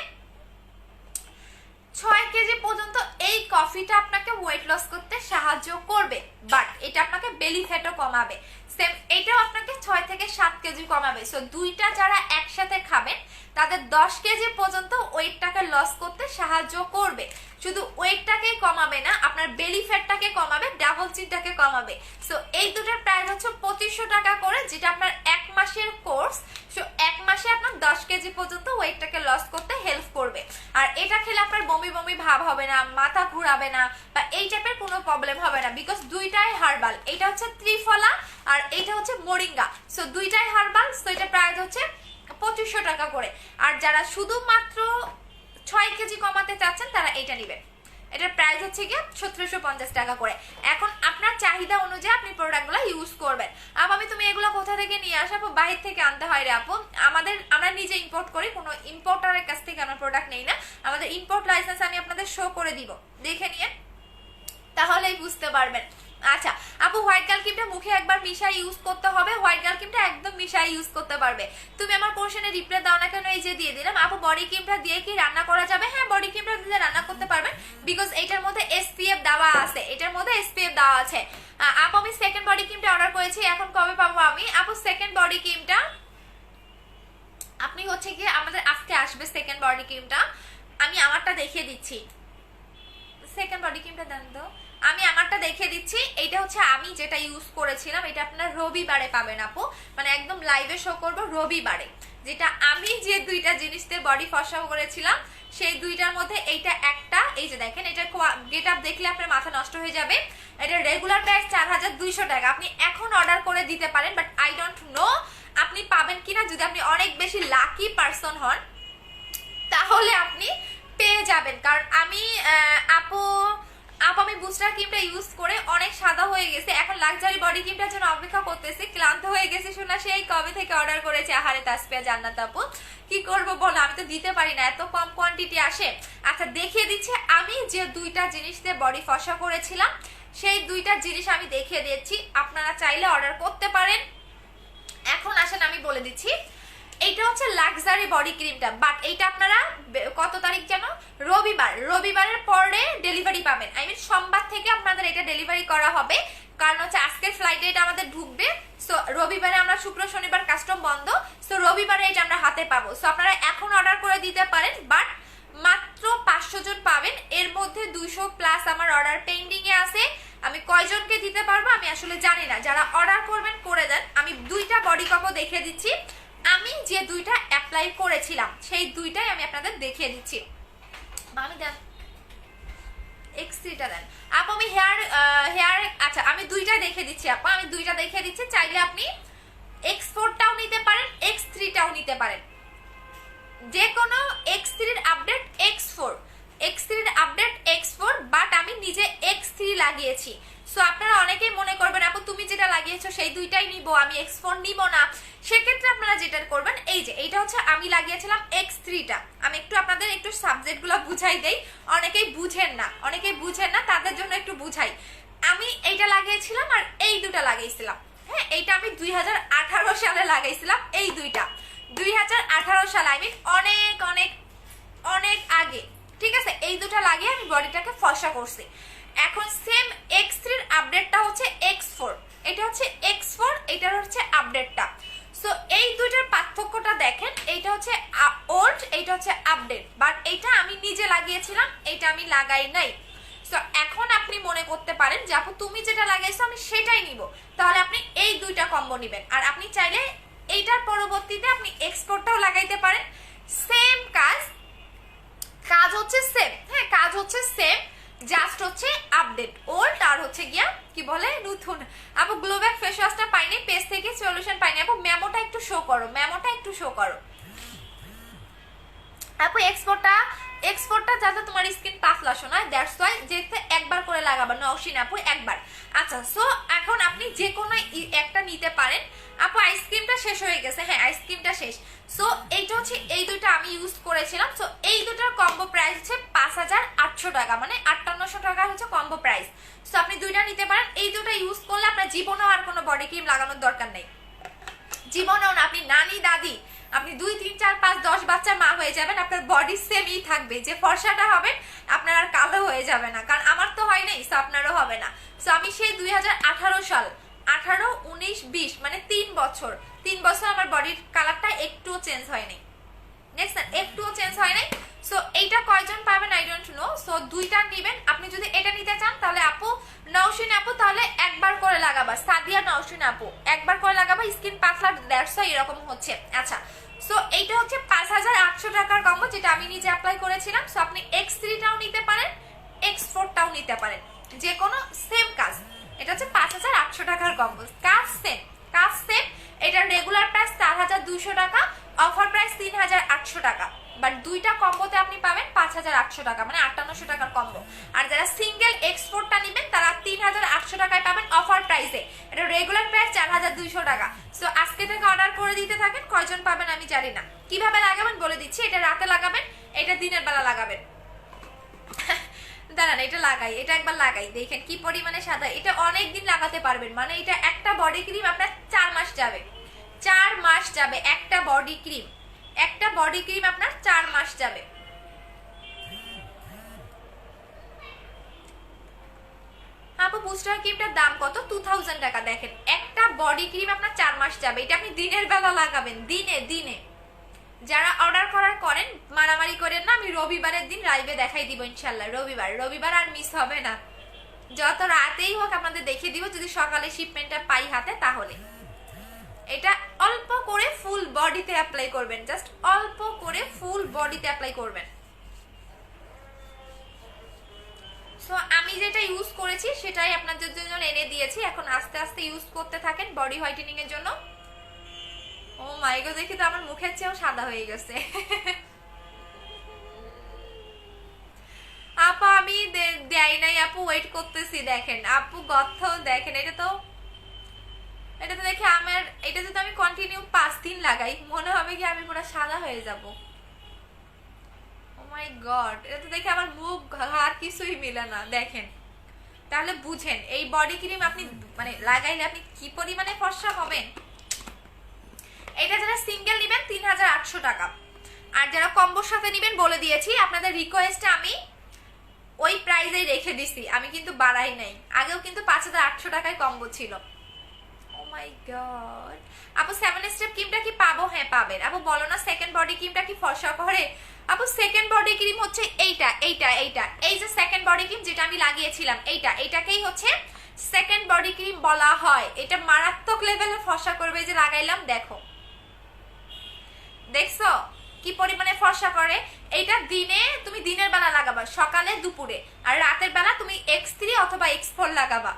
6 কেজি পর্যন্ত এই কফিটা আপনাকে ওয়েট লস করতে সাহায্য করবে, বাট এটা আপনাকে বেলি ফ্যাটও কমাবে। সেম এটাও আপনাকে 6 থেকে 7 কেজি কমাবে। সো দুইটা যারা একসাথে খাবেন তাদের 10 কেজি পর্যন্ত ওয়েটটাকে লস করতে সাহায্য করবে। শুধু ওয়েটটাকেই কমাবে না, আপনার বেলি ফ্যাটটাকে কমাবে, ডাবল চিনটাকে কমাবে। সো এই দুটোর প্রাইস হচ্ছে 2500 টাকা করে, যেটা আপনার 1 মাসের কোর্স। সো 1 মাসে আপনার 10 কেজি পর্যন্ত ওয়েটটাকে লস করতে হেল্প করবে। আর এটা খেলে আপনার বমি বমি ভাব হবে না, মাথা ঘুরাবে না, বা এই টাইপের কোনো প্রবলেম হবে না, বিকজ দুইটাই হার্বাল। এটা হচ্ছে ত্রিফলা আর এটা হচ্ছে মোরিঙ্গা। সো দুইটাই হার্বাল। সো এটা প্রাইস হচ্ছে 2500 টাকা করে। আর যারা শুধুমাত্র 6 কেজি কমাতে চাচ্ছেন তারা এটা নেবেন, এটার প্রাইস হচ্ছে গিয়ে 1750 টাকা করে। এখন আপনার চাহিদা অনুযায়ী আপনি প্রোডাক্টগুলো ইউজ করবেন। আমি তুমি এগুলো কোথা থেকে নিয়ে আসবো? বাহির থেকে আনতে হয় রে আপু, আমরা নিজে ইম্পোর্ট করি, কোনো ইম্পোর্টারের কাছ থেকে আমরা প্রোডাক্ট নেই না। আমাদের ইম্পোর্ট লাইসেন্স আমি আপনাদের শো করে দিব, দেখে নিয়ে তাহলেই বুঝতে পারবেন। আচ্ছা আপু হোয়াইট গার্ল ক্রিমটা মুখে একবার মিশাই ইউজ করতে হবে, হোয়াইট গার্ল ক্রিমটা একদম মিশাই ইউজ করতে পারবে। তুমি আমার কোশ্চেনে রিপ্লাই দাও না কেন, এই যে দিয়ে দিলাম। আপু বডি ক্রিমটা দিয়ে কি রান্না করা যাবে? হ্যাঁ বডি ক্রিমটা দিয়ে রান্না করতে পারবেন, বিকজ এটার মধ্যে SPF দেওয়া আছে, এটার মধ্যে SPF দেওয়া আছে। আপু আমি সেকেন্ড বডি ক্রিমটা অর্ডার করেছি, এখন কবে পাবো আমি? আপু সেকেন্ড বডি ক্রিমটা আপনি হচ্ছে কি আমাদের আজকে আসবে সেকেন্ড বডি ক্রিমটা। আমি আমারটা দেখিয়ে দিচ্ছি, সেকেন্ড বডি ক্রিমটা দেন তো, আমি আমারটা দেখিয়ে দিচ্ছি। এটা হচ্ছে আমি যেটা ইউজ করেছিলাম, এটা আপনার রবিবারে পাবেন আপু, মানে একদম লাইভে শো করবো রবিবারে। যেটা আমি যে দুইটা জিনিস দিয়ে বডি ফসা করেছিলাম সেই দুইটার মধ্যে এইটা একটা, এই যে দেখেন এটা গেট আপ দেখলে আপনার মাথা নষ্ট হয়ে যাবে। এটা রেগুলার প্রাইস 4200 টাকা। আপনি এখন অর্ডার করে দিতে পারেন, বাট আই ডোন্ট নো আপনি পাবেন কিনা। যদি আপনি অনেক বেশি লাকি পারসন হন তাহলে আপনি পেয়ে যাবেন, কারণ আপু আমি বুস্টার ক্রিমটা ইউজ করে অনেক সাদা হয়ে গেছে, এখন লাক্সারি বডি ক্রিমটার জন্য অপেক্ষা করতেছি, ক্লান্ত হয়ে গেছে শোনা, সেই কবে থেকে অর্ডার করেছে। আহারে তাসফিয়া জান্নাত আপু কি করব বলো, আমি তো দিতে পারি না, এত কম কোয়ান্টিটি আসে। আচ্ছা দেখিয়ে দিচ্ছি, আমি যে দুইটা জিনিস দিয়ে বডি ফসা করেছিলাম সেই দুইটা জিনিস আমি দেখিয়ে দিচ্ছি, আপনারা চাইলে অর্ডার করতে পারেন। এখন আসেন আমি বলে দিচ্ছি, এইটা হচ্ছে লাক্সারি বডি ক্রিমটা, বাট এইটা আপনারা কত তারিখ যেন, রবিবারের পরে ডেলিভারি পাবেন। আই মিন সোমবার থেকে আপনাদের এটা ডেলিভারি করা হবে, কারণ হচ্ছে আজকের ফ্লাইটে এটা আমাদের ঢুকবে। সো রবিবারে আমরা শুক্র শনিবার কাস্টম বন্ধ, সো রবিবারে এটা আমরা হাতে পাবো। সো আপনারা এখন অর্ডার করে দিতে পারেন, বাট মাত্র 500 জন পাবেন, এর মধ্যে 200 প্লাস আমার অর্ডার পেন্ডিং এ আছে। আমি কয়জনকে দিতে পারবো আমি আসলে জানি না, যারা অর্ডার করবেন করে দেন। আমি দুইটা বডি কপও দেখিয়ে দিচ্ছি, আমি যে দুইটা অ্যাপ্লাই করেছিলাম সেই দুইটাই আমি আপনাদের দেখিয়ে দিচ্ছি। আমি দেন X3টা দেন আপু, আমি হেয়ার আচ্ছা আমি দুইটা দেখিয়ে দিচ্ছি আপু, আমি দুইটা দেখিয়ে দিচ্ছি, চাইলে আপনি X4টাও নিতে পারেন, X3টাও নিতে পারেন, যে কোনো X3-র আপডেট X4 X4, বাট আমি নিজে X3 লাগিয়েছি। সো আপনারা অনেকেই মনে করবেন আপু তুমি যেটা লাগিয়েছো সেই দুইটাই নিব, আমি X4 নিব না। সেক্ষেত্রে আপনারা যেটা করবেন, এই যে এইটা হচ্ছে আমি লাগিয়েছিলাম X3টা। আমি একটু আপনাদের একটু সাবজেক্টগুলো বুঝাই দেই, অনেকেই বুঝেন না, তাদের জন্য একটু বুঝাই। আমি এইটা লাগিয়েছিলাম আর এই দুটা লাগিয়েছিলাম। হ্যাঁ এইটা আমি 2018 সালে লাগাইছিলাম, এই দুইটা 2018 সালে, আই মিন অনেক অনেক অনেক আগে, ঠিক আছে। এই দুটো লাগিয়ে আমি বডিটাকে ফর্সা করছি। এখন সেম X3-র আপডেটটা হচ্ছে X4, এটা হচ্ছে X4, এটার হচ্ছে আপডেটটা। সো এই দুইটার পার্থক্যটা দেখেন, এইটা হচ্ছে ওল্ড, এইটা হচ্ছে আপডেট, বাট এইটা লাগাই নাই। সো এখন আপনি মনে করতে পারেন যে আপু তুমি যেটা লাগাইছো আমি সেটাই নিব, তাহলে আপনি এই দুইটা কম্বো নেবেন। আর আপনি চাইলে এইটার পরবর্তীতে আপনি এক্সপোর্টটাও লাগাইতে পারেন, সেম কাজ, কাজ হচ্ছে সেম, হ্যাঁ কাজ হচ্ছে সেম, জাস্ট হচ্ছে আপডেট ওল্ড আর হচ্ছে গিয়া কি বলে নতুন। আপু গ্লোব্যাক ফেস ওয়াশটা পাইনি, পেজ থেকে সলিউশন পাইনি। আপু মেমোটা একটু শো করো, মেমোটা একটু শো করো আপু। এক্সপোর্টটা যাতে তোমার স্কিন পাতলা শোনায়, দ্যাটস ওয়াই যেতে একবার করে লাগাবা নওশিন আপু, একবার। আচ্ছা সো এখন আপনি যে কোনো একটা নিতে পারেন। আপু আইসক্রিমটা শেষ হয়ে গেছে, হ্যাঁ আইসক্রিমটা শেষ। সো এইটা হচ্ছে এই দুটো আমি ইউজ করেছিলাম। সো এই দুটোর কম্বো প্রাইস হচ্ছে 5800 টাকা, মানে 5800 টাকা হচ্ছে কম্বো প্রাইস। সো আপনি দুইটা নিতে পারেন। এই দুটো ইউজ করলে আপনার জীবনেও আর কোনো বডি ক্রিম লাগানোর দরকার নেই, জীবনেও না। আপনি নানি দাদি, আপনি 2 3 4 5 10 বাচ্চার মা হয়ে যাবেন, আপনার বডি সেমই থাকবে। যে ফর্সাটা হবেন আপনার আর কালো হয়ে যাবে না, কারণ আমার তো হয় নাই, সো আপনারও হবে না। সো আমি সেই 2018 সাল 18 19 20 মানে 3 বছর আমার বডির কালারটা একটুও চেঞ্জ হয়নি, নেক্সট একটুও চেঞ্জ হয় নাই। সো এইটা কয়জন পাবেন আই ডোন্ট নো। সো দুইটা নেবেন। আপনি যদি এটা নিতে চান তাহলে আপু নওশিন আপু তাহলে একবার করে লাগাবা, সাদিয়া নওশিন আপু একবার করে লাগাবা, স্কিন পাতলা দ্যাটস ওয়াই এরকম হচ্ছে। আচ্ছা সো এইটা হচ্ছে 5800 টাকার কম্বো, যেটা আমি নিজে অ্যাপ্লাই করেছিলাম। সো আপনি X3টাও নিতে পারেন, X4টাও নিতে পারেন, যে কোনো সেম কাজ। এটা হচ্ছে 5800 টাকার কম্বো, কাজ সেম, কাজ সেম। এটার রেগুলার প্রাইস 4200 টাকা, অফার প্রাইস 3800 টাকা, বাট দুইটা কম্বোতে আপনি পাবেন 5800 টাকা, মানে 5800 টাকার কম্বো। আর যারা সিঙ্গেল এক্সপোর্টটা নেবেন তারা 3800 টাকায় পাবেন অফার প্রাইসে। এটা রেগুলার প্রাইস 4200 টাকা। সো আজকে থেকে অর্ডার করে দিতে থাকেন, কয়জন পাবেন আমি জানি না। কিভাবে লাগাবেন বলে দিচ্ছি, এটা রাতে লাগাবেন, এটা দিনের বেলা লাগাবেন। দাঁড়ান এটা লাগাই, এটা একবার লাগাই দেখেন কি পরিমাণে সাদা। এটা অনেক দিন লাগাতে পারবেন, মানে এটা একটা বডি ক্রিম আপনার 4 মাস যাবে, 4 মাস যাবে একটা বডি ক্রিম, একটা বডি ক্রিম আপনার 4 মাস যাবে। আপু বুস্টার ক্রিমটার দাম কত? 2000 টাকা। দেখেন একটা বডি ক্রিম আপনার 4 মাস যাবে, এটা আপনি দিনের বেলা লাগাবেন, দিনে দিনে। যারা অর্ডার করেন মারামারি করেন না, আমি রবিবারের দিন লাইভে দেখাই দিব ইনশাল্লাহ। রবিবার আর মিস হবে না, যত রাতেই হোক আপনাদের দেখিয়ে দিব, যদি সকালে শিপমেন্টটা পাই হাতে তাহলে। এটা অল্প করে ফুল বডিতে অ্যাপ্লাই করবেন, জাস্ট অল্প করে ফুল বডিতে অ্যাপ্লাই করবেন। সো আমি যেটা ইউজ করেছি সেটাই আপনাদের জন্য এনে দিয়েছি, এখন আস্তে আস্তে ইউজ করতে থাকেন বডি হোয়াইটেনিং এর জন্য। ও মাই গড, দেখি তো আমার মুখের চেয়েও সাদা হয়ে গেছে। আপু আমি দেয় নাই আপু, ওয়েট করতেছি। দেখেন আপু গথ দেখেন, এটা তো দেখে আমার, এটা যদি আমি কন্টিনিউ 5 দিন লাগাই মনে হবে কি আমি পুরো সাদা হয়ে যাব। ও মাই গড, এটা তো দেখে আমার মুখ আর কিছুই মিলে না। দেখেন তাহলে বুঝেন এই বডি ক্রিম আপনি মানে লাগাইলে আপনি কি পরিমাণে ফর্সা হবেন। এটা যারা সিঙ্গেল নেবেন 3800 টাকা, আর যারা কম্বোর সাথে নেবেন বলে দিয়েছি, আপনাদের রিকোয়েস্টে আমি ওই প্রাইসেই রেখে দিছি, আমি কিন্তু বাড়াই নাই। আগেও কিন্তু 5800 টাকায় কম্বো ছিল। ও মাই গড আপু 7 স্টেপ ক্রিমটা কি পাবো? হ্যাঁ পাবেন। আপু বলো না সেকেন্ড বডি ক্রিমটা কি ফর্সা করে? আপু সেকেন্ড বডি ক্রিম হচ্ছে এইটা, এই যে সেকেন্ড বডি ক্রিম যেটা আমি লাগিয়েছিলাম, এইটাকেই হচ্ছে সেকেন্ড বডি ক্রিম বলা হয়। এটা মারাত্মক লেভেলে ফর্সা করবে, যে লাগাইলাম দেখো, দেখছো কি পরিমাণে ফর্সা করে। এইটা তুমি দিনের বেলা লাগাবা, সকালে দুপুরে, আর রাতের বেলা তুমি X3 অথবা X4 লাগাবা,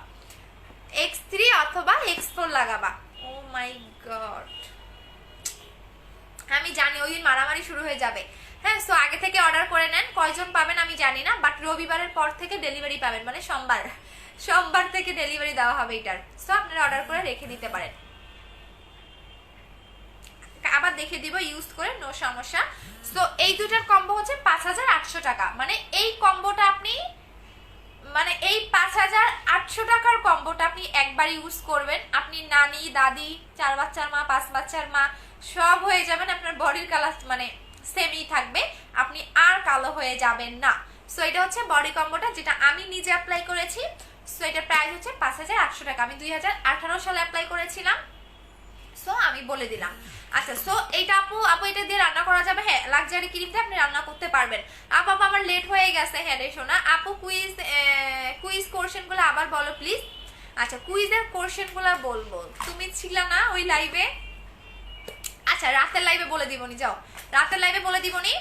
X3 অথবা X4 লাগাবা। ও মাই গড, আমি জানি ওই দিন মারামারি শুরু হয়ে যাবে। হ্যাঁ সো আগে থেকে অর্ডার করে নেন, কয়জন পাবেন আমি জানি না, বাট রবিবারের পর থেকে ডেলিভারি পাবেন, মানে সোমবার থেকে ডেলিভারি দেওয়া হবে এটার। সো আপনারা অর্ডার করে রেখে দিতে পারেন, আবার দেখে দিব ইউজ করে, নো সমস্যা। সো এই দুটার কম্বো হচ্ছে 5800 টাকা, মানে এই কম্বোটা আপনি, মানে এই 5800 টাকার কম্বোটা আপনি একবার ইউজ করবেন, আপনি নানি দাদি 4 বাচ্চার মা 5 বাচ্চার মা সব হয়ে যাবেন, আপনার বডির কালার মানে সেমই থাকবে, আপনি আর কালো হয়ে যাবেন না। সো এটা হচ্ছে বডি কম্বোটা যেটা আমি নিজে অ্যাপ্লাই করেছি। সো এটার প্রাইস হচ্ছে 5800 টাকা। আমি 2018 সালে অ্যাপ্লাই করেছিলাম, সো আমি বলে দিলাম। আচ্ছা, সো এইটা আপু এটা দিয়ে রান্না করা যাবে। হ্যাঁ, লাক্সারি ক্রিম দিয়ে আপনি রান্না করতে পারবেন। আপু আমার লেট হয়ে গেছে। হ্যাঁ রে শোনা আপু, কুইজ কোশ্চেনগুলো আবার বলো প্লিজ। আচ্ছা, কুইজের কোশ্চেনগুলো বলবো, তুমি ছিল না ওই লাইভে? আচ্ছা, রাতের লাইভে বলে দিবনি, যাও রাতের লাইভে বলে দিবনি।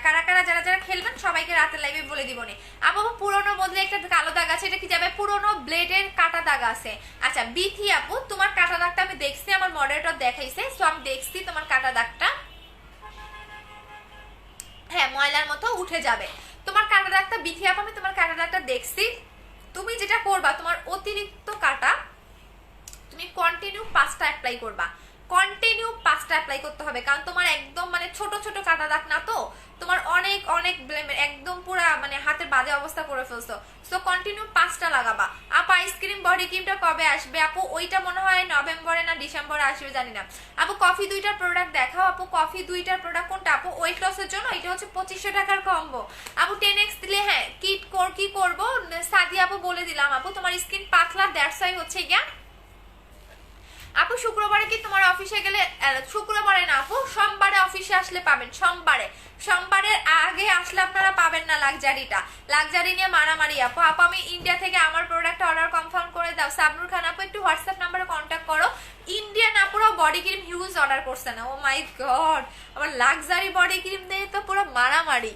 কারা কারা যারা যারা খেলবেন সবাইকে রাতের লাইভে বলে দিবনি। আপু পুরোনো বদলে একটা কালো দাগ আছে, এটা কি যাবে? পুরোনো ব্লেডের কাটা দাগ আছে। আচ্ছা বিথি আপু, তোমার কাটা দাগটা আমি দেখছি, আমার মডারেটর দেখাইছে, সো আমি দেখছি তোমার কাটা দাগটা। হ্যাঁ, ময়লার মতো উঠে যাবে তোমার কাটা দাগটা। বিথি আপু আমি তোমার কাটা দাগটা দেখছি। তুমি যেটা করবা, তোমার অতিরিক্ত কাটা তুমি কন্টিনিউ 5টা অ্যাপ্লাই করবা, কন্টিনিউ 5টা অ্যাপ্লাই করতে হবে, কারণ তোমার একদম মানে ছোট ছোট কাটা দাগ না, তো তোমার অনেক অনেক একদম পুরা মানে হাতের বাজে অবস্থা করে ফেলছো। সো কন্টিনিউ 5টা লাগাবা। আপু আইসক্রিম বডি ক্রিমটা কবে আসবে? আপু ওইটা মনে হয় নভেম্বরে না ডিসেম্বরে আসবে, জানি না। আপু কফি 2টার প্রোডাক্ট দেখাও। আপু কফি 2টার প্রোডাক্ট কোনটা? আপু ওয়েট লসের জন্য এটা হচ্ছে 2500 টাকার কম্বো। আপু 10x দিলে হ্যাঁ কি করবো সাদি আপু বলে দিলাম। আপু তোমার স্কিন পাতলা, দ্যাটস ওয়াই হচ্ছে গিয়া। আপু শুক্রবারে কি তোমার অফিসে গেলে? শুক্রবারে না আপু, সোমবারে অফিসে আসলে পাবেন। সোমবারের আগে আসলে আপনারা পাবেন না লাক্সারিটা। লাক্সারি নিয়ে মারামারি আপু। আমি ইন্ডিয়া থেকে আমার প্রোডাক্ট অর্ডার কনফার্ম করে দাও। সাবনুর খান আপু একটু হোয়াটসঅ্যাপ নাম্বারে কন্ট্যাক্ট করো। ইন্ডিয়ান আপুরাও বডি ক্রিম হিউজ অর্ডার করছে না। ও মাই গড, আমার লাক্সারি বডি ক্রিম দিয়ে তো পুরো মারামারি।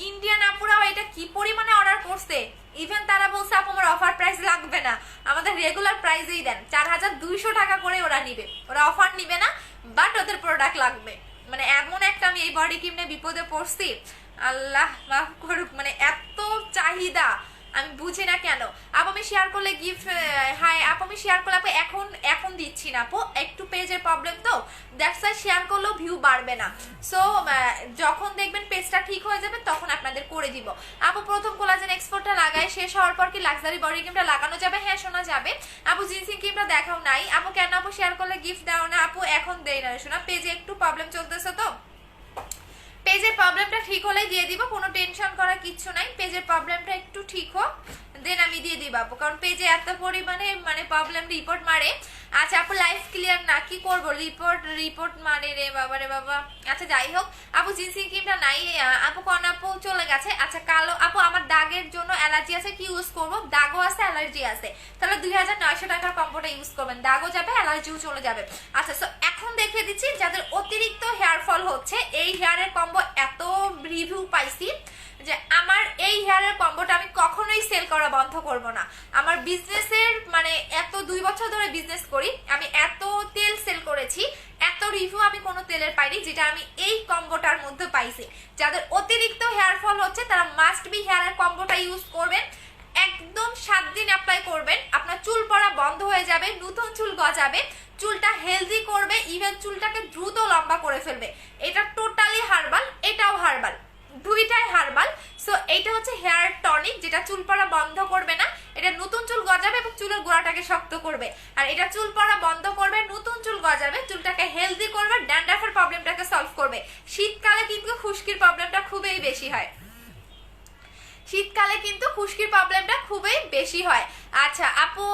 ইন্ডিয়ান আপুরাও এটা কি পরিমাণে অর্ডার করছে, ইভেন তারা বলছে আপু আমার অফার প্রাইস লাগবে না, আমাদের রেগুলার প্রাইসেই দেন। 4200 টাকা করে ওরা নিবে, ওরা অফার নিবে না, বাট ওদের প্রোডাক্ট লাগবে। মানে এমন একটা আমি এই বডি ক্রিম নিয়ে বিপদে পড়ছি, আল্লাহ মাফ করুক। মানে এত চাহিদা আমি বুঝি না কেন। আপু আমি শেয়ার করলে গিফট, হাই আপু আমি শেয়ার করলে আপু এখন দিচ্ছি না আপু, একটু পেজের প্রবলেম, তো দ্যাটস ওয়াই শেয়ার করলেও ভিউ বাড়বে না। সো যখন দেখবেন পেজটা ঠিক হয়ে যাবে তখন আপনাদের করে দিব। আপু প্রথম কোলাজেন এক্সপোর্টটা লাগায় শেষ হওয়ার পর কি লাক্সারি বডি ক্রিমটা লাগানো যাবে? হ্যাঁ শোনা যাবে। আপু জিনসিং ক্রিমটা দেখাও নাই। আপু কেন আপু শেয়ার করলে গিফট দাও না? আপু এখন দেই না শোনা, পেজে একটু প্রবলেম চলতেছে, তো পেজের প্রবলেমটা ঠিক হলেই দিয়ে দিব, কোনো টেনশন করার কিচ্ছু নাই। পেজের প্রবলেমটা একটু ঠিক হোক, দেন আমি দিয়ে দিব আপু, কারণ পেজে এত পরিমাণে মানে প্রবলেম রিপোর্ট মারে। আচ্ছা আপু লাইফ ক্লিয়ার না, কি করব? রিপোর্ট মানে রে বাবা রে বাবা। আচ্ছা যাই হোক আপু জিনসিং ক্রিমটা নাই। আপু কোন আপু চলে গেছে। আচ্ছা কালো আপু আমার দাগের জন্য অ্যালার্জি আছে, কি ইউজ করব? দাগও আছে অ্যালার্জি আছে, তাহলে 2900 টাকার কম্বোটা ইউজ করবেন, দাগও যাবে অ্যালার্জিও চলে যাবে। আচ্ছা সো এখন দেখিয়ে দিচ্ছি যাদের অতিরিক্ত হেয়ার ফল হচ্ছে, এই হেয়ারের কম্বো এত রিভিউ পাইছি যে আমার এই হেয়ারের কম্বোটা আমি কখনোই সেল করা বন্ধ করব না। আমার বিজনেসের মানে এত 2 বছর ধরে বিজনেস করি, আমি এত তেল সেল করেছি, এত রিভিউ আমি কোনো তেলের পাইনি যেটা আমি এই কম্বোটার মধ্যে পাইছি। যাদের অতিরিক্ত হেয়ার ফল হচ্ছে তারা মাস্ট বি হেয়ারের কম্বোটা ইউজ করবেন। একদম 7 দিন অ্যাপ্লাই করবেন, আপনার চুল পড়া বন্ধ হয়ে যাবে, নতুন চুল গজাবে, চুলটা হেলদি করবে, ইভেন চুলটাকে দ্রুত লম্বা করে ফেলবে। এটা টোটালি হার্বাল, এটাও হার্বাল, দুইটাই হার্বাল। সো এইটা হচ্ছে হেয়ার টনিক, যেটা চুল পড়া বন্ধ করবে না, এটা নতুন চুল গজাবে এবং চুলের গোড়াটাকে শক্ত করবে। আর এটা চুল পড়া বন্ধ করবে, নতুন চুল গজাবে, চুলটাকে হেলদি করবে, ড্যান্ড্রাফের প্রবলেমটাকে সলভ করবে। শীতকালে কিন্তু খুশকির প্রবলেমটা খুবই বেশি হয়, শীতকালে কিন্তু খুশকির প্রবলেমটা খুবই বেশি হয়। আচ্ছা আপু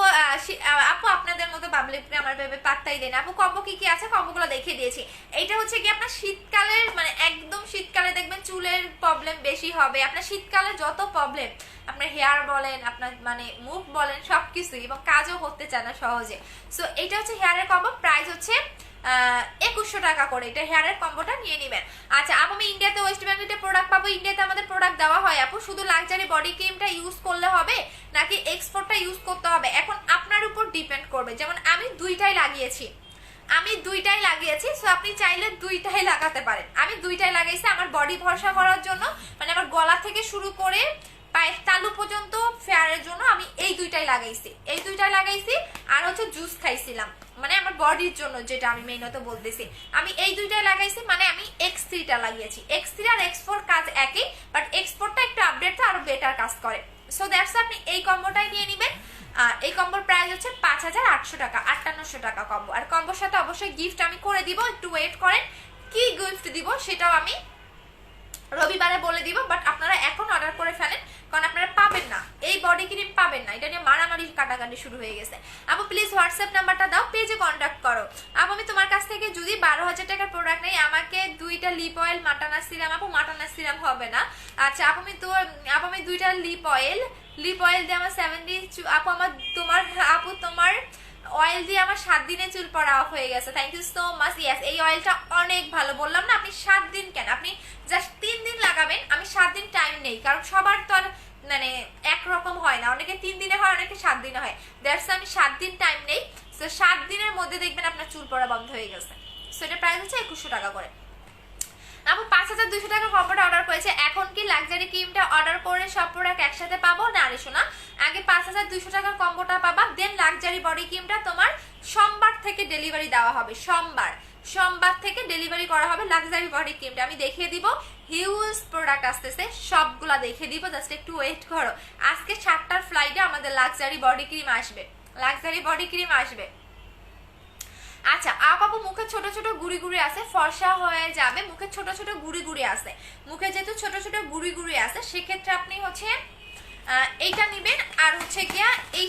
আপু আপনাদের মতো পাবলিক আমার ভেবে পাত্তাই দেন। আপু কম্বো কি কি আছে কম্বোগুলো দেখিয়ে দিয়েছি। এইটা হচ্ছে কি আপনার শীতকালের মানে একদম শীতকালে দেখবেন চুলের প্রবলেম বেশি হবে। আপনার শীতকালে যত প্রবলেম, আপনার হেয়ার বলেন, আপনার মানে মুখ বলেন, সবকিছুই, এবং কাজও করতে চায় না সহজে। সো এটা হচ্ছে হেয়ারের কম্বো, প্রাইস হচ্ছে 2100 টাকা করে। এটা হেয়ারের কম্বোটা নিয়ে নেবেন। আচ্ছা আপু আমি ইন্ডিয়াতে ওয়েস্ট বেঙ্গলিতে প্রোডাক্ট পাবো? ইন্ডিয়াতে আমাদের প্রোডাক্ট দেওয়া হয় আপু, শুধু লাক্সারি বডি ক্রিমটা ইউজ করলে হবে নাকি এক্সপোর্টটা ইউজ করতে হবে এখন আপনার উপর ডিপেন্ড করবে। যেমন আমি দুইটাই লাগিয়েছি, সো আপনি চাইলে দুইটাই লাগাতে পারেন। আমি দুইটাই লাগাইছি আমার বডি ভরসা করার জন্য, মানে আমার গলা থেকে শুরু করে পায়ের তালু পর্যন্ত ফেয়ারের জন্য আমি এই দুইটাই লাগাইছি। আর হচ্ছে জুস খাইছিলাম, মানে আমার বডির জন্য যেটা আমি মেইনত বলতেছি, আমি এই দুইটাই লাগাইছি। মানে আমি X3টা লাগিয়েছি। X3 আর X4 কাজ একই, বাট X4টা একটু আপডেট তো আরো বেটার কাজ করে। সো দ্যাটস আপনি এই কম্বোটাই নিয়ে নেবেন। এই কম্বোর প্রাইস হচ্ছে 5800 টাকা, 5800 টাকা কম্বো। আর কম্বোর সাথে অবশ্যই গিফট আমি করে দিব, একটু ওয়েট করেন। কি গিফট দিব সেটাও আমি রবিবারে বলে দিব, বাট আপনারা এখন অর্ডার করে ফেলেন, কারণ আপনারা পাবেন না, এই বডি ক্রিম পাবেন না। এটা নিয়ে মারামারি কাটাকাটি শুরু হয়ে গেছে। আপু প্লিজ হোয়াটসঅ্যাপ নাম্বারটা দাও, পেজে কন্ট্যাক্ট করো। আপু আমি তোমার কাছ থেকে যদি 12,000 টাকার প্রোডাক্ট নেই, আমাকে 2টা লিপ অয়েল মাটানা সিরাম, আপু মাটানা সিরাম হবে না। আচ্ছা আপু আমি 2টা লিপ অয়েল দিয়ে আমার 70 আপু আমার তোমার অয়েল দিয়ে আমার 7 দিনে চুল পড়া অফ হয়ে গেছে। Thank you so much. Yes, এই অয়েলটা অনেক ভালো। বললাম না আপনি 7 দিন কেন, আপনি জাস্ট 3 দিন লাগাবেন। আমি 7 দিন টাইম নেই, কারণ সবার তো আর মানে একরকম হয় না, অনেকে 3 দিনে হয়, অনেকে 7 দিনে হয়। দ্যাটস আমি 7 দিন টাইম নেই। সো 7 দিনের মধ্যে দেখবেন আপনার চুল পড়া বন্ধ হয়ে গেছে। সো এটা প্রাইস হচ্ছে 2100 টাকা করে। আপু 5200 টাকা কম্বোটা অর্ডার করেছে। এখন কি লাক্সারি ক্রিমটা অর্ডার করে সব প্রোডাক্ট একসাথে পাবো? না রে শোনা, আগে 5200 টাকার কম্বোটা পাবা, দেন লাক্সারি বডি ক্রিমটা তোমার সোমবার থেকে ডেলিভারি দেওয়া হবে। সোমবার থেকে ডেলিভারি করা হবে লাক্সারি বডি ক্রিমটা। আমি দেখিয়ে দিব, হিউজ প্রোডাক্ট আসতেছে, সবগুলা দেখিয়ে দিব, জাস্ট একটু ওয়েট করো। আজকে 7টার ফ্লাইটে আমাদের লাক্সারি বডি ক্রিম আসবে। আচ্ছা আপু মুখে ছোট ছোট গুড়ি আছে, ফর্সা হয়ে যাবে, মুখে ছোট ছোট গুড়ি আছে, মুখে যেহেতু ছোট ছোট গুড়ি আছে, সেক্ষেত্রে আপনি হচ্ছে এইটা নিবেন, আর হচ্ছে গিয়া এই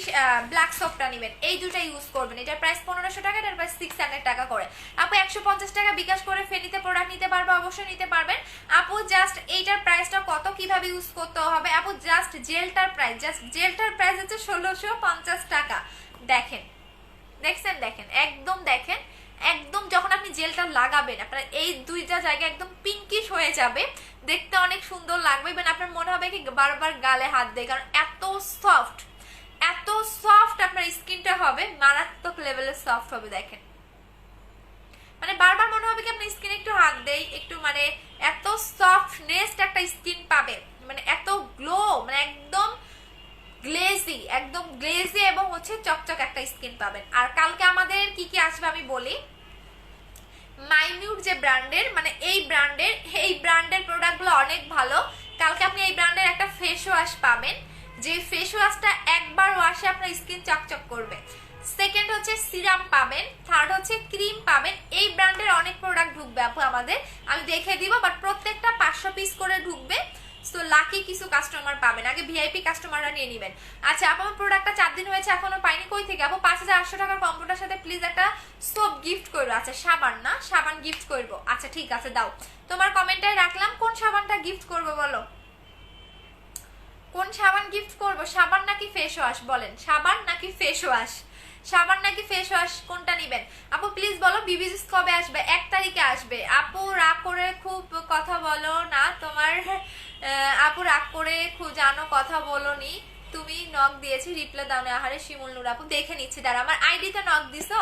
ব্ল্যাক সোপটা নিবেন, এই দুটা ইউজ করবেন। এটার প্রাইস 1500 টাকা, এটার প্রাইস 600 টাকা করে। আপু 150 টাকা বিকাশ করে ফেনিতে প্রোডাক্ট নিতে পারবো? অবশ্যই নিতে পারবেন আপু। জাস্ট এইটার প্রাইসটা কত, কিভাবে ইউজ করতে হবে আপু? জাস্ট জেলটার প্রাইস হচ্ছে 1650 টাকা। দেখেন একদম যখন আপনি জেলটা লাগাবেন, আপনার এই দুইটা জায়গা একদম পিঙ্কিশ হয়ে যাবে, দেখতে অনেক সুন্দর লাগবে। ইভেন আপনার মনে হবে কি বারবার গালে হাত দেয়, কারণ এত সফট আপনার স্কিনটা হবে, মারাত্মক লেভেলের সফট হবে। দেখেন মানে বারবার মনে হবে কি আপনার স্কিন একটু হাত দেই, একটু মানে এত সফটনেস একটা স্কিন পাবে, মানে এত গ্লো, মানে একদম গ্লেজি এবং হচ্ছে চকচক একটা স্কিন পাবেন। আর কালকে আমাদের কি আসবে আমি বলি। মাইনিউট যে ব্র্যান্ডের, মানে এই ব্র্যান্ডের প্রোডাক্টগুলো অনেক ভালো। কালকে আপনি এই ব্র্যান্ডের একটা ফেস ওয়াশ পাবেন, যে ফেস ওয়াশটা একবার ওয়াশে আপনার স্কিন চকচক করবে। সেকেন্ড হচ্ছে সিরাম পাবেন, থার্ড হচ্ছে ক্রিম পাবেন। এই ব্র্যান্ডের অনেক প্রোডাক্ট ঢুকবে আপু আমাদের, আমি দেখে দিব, বাট প্রত্যেকটা 500 পিস করে ঢুকবে। সো লাকি কিছু কাস্টমার পাবেন, আগে ভিআইপি কাস্টমাররা নিয়ে নেবেন। আচ্ছা আপু আমার প্রোডাক্টটা 4 দিন হয়েছে এখনো পাইনি, কই থেকে আপু? 5800 টাকার কম্বোটার সাথে প্লিজ একটা সোপ গিফট করবো। আচ্ছা সাবান গিফট করবো, আচ্ছা ঠিক আছে দাও, তোমার কমেন্টটাই রাখলাম। কোন সাবানটা গিফট করবো বলো, কোন সাবান গিফট করবো? সাবান নাকি ফেস ওয়াশ বলেন, সাবান নাকি ফেস ওয়াশ কোনটা নিবেন আপু প্লিজ বলো। বিবিজিস কবে আসবে? 1 তারিখে আসবে। আপু রাগ করে খুব কথা বলো না, তোমার আপু রাগ করে খুব জানো কথা বলো নি, তুমি নক দিয়েছি রিপ্লাই দাও না। আহারে শিমুল নূর আপু দেখে নিচ্ছি, দাঁড়া আমার আইডিতে নক দিছো।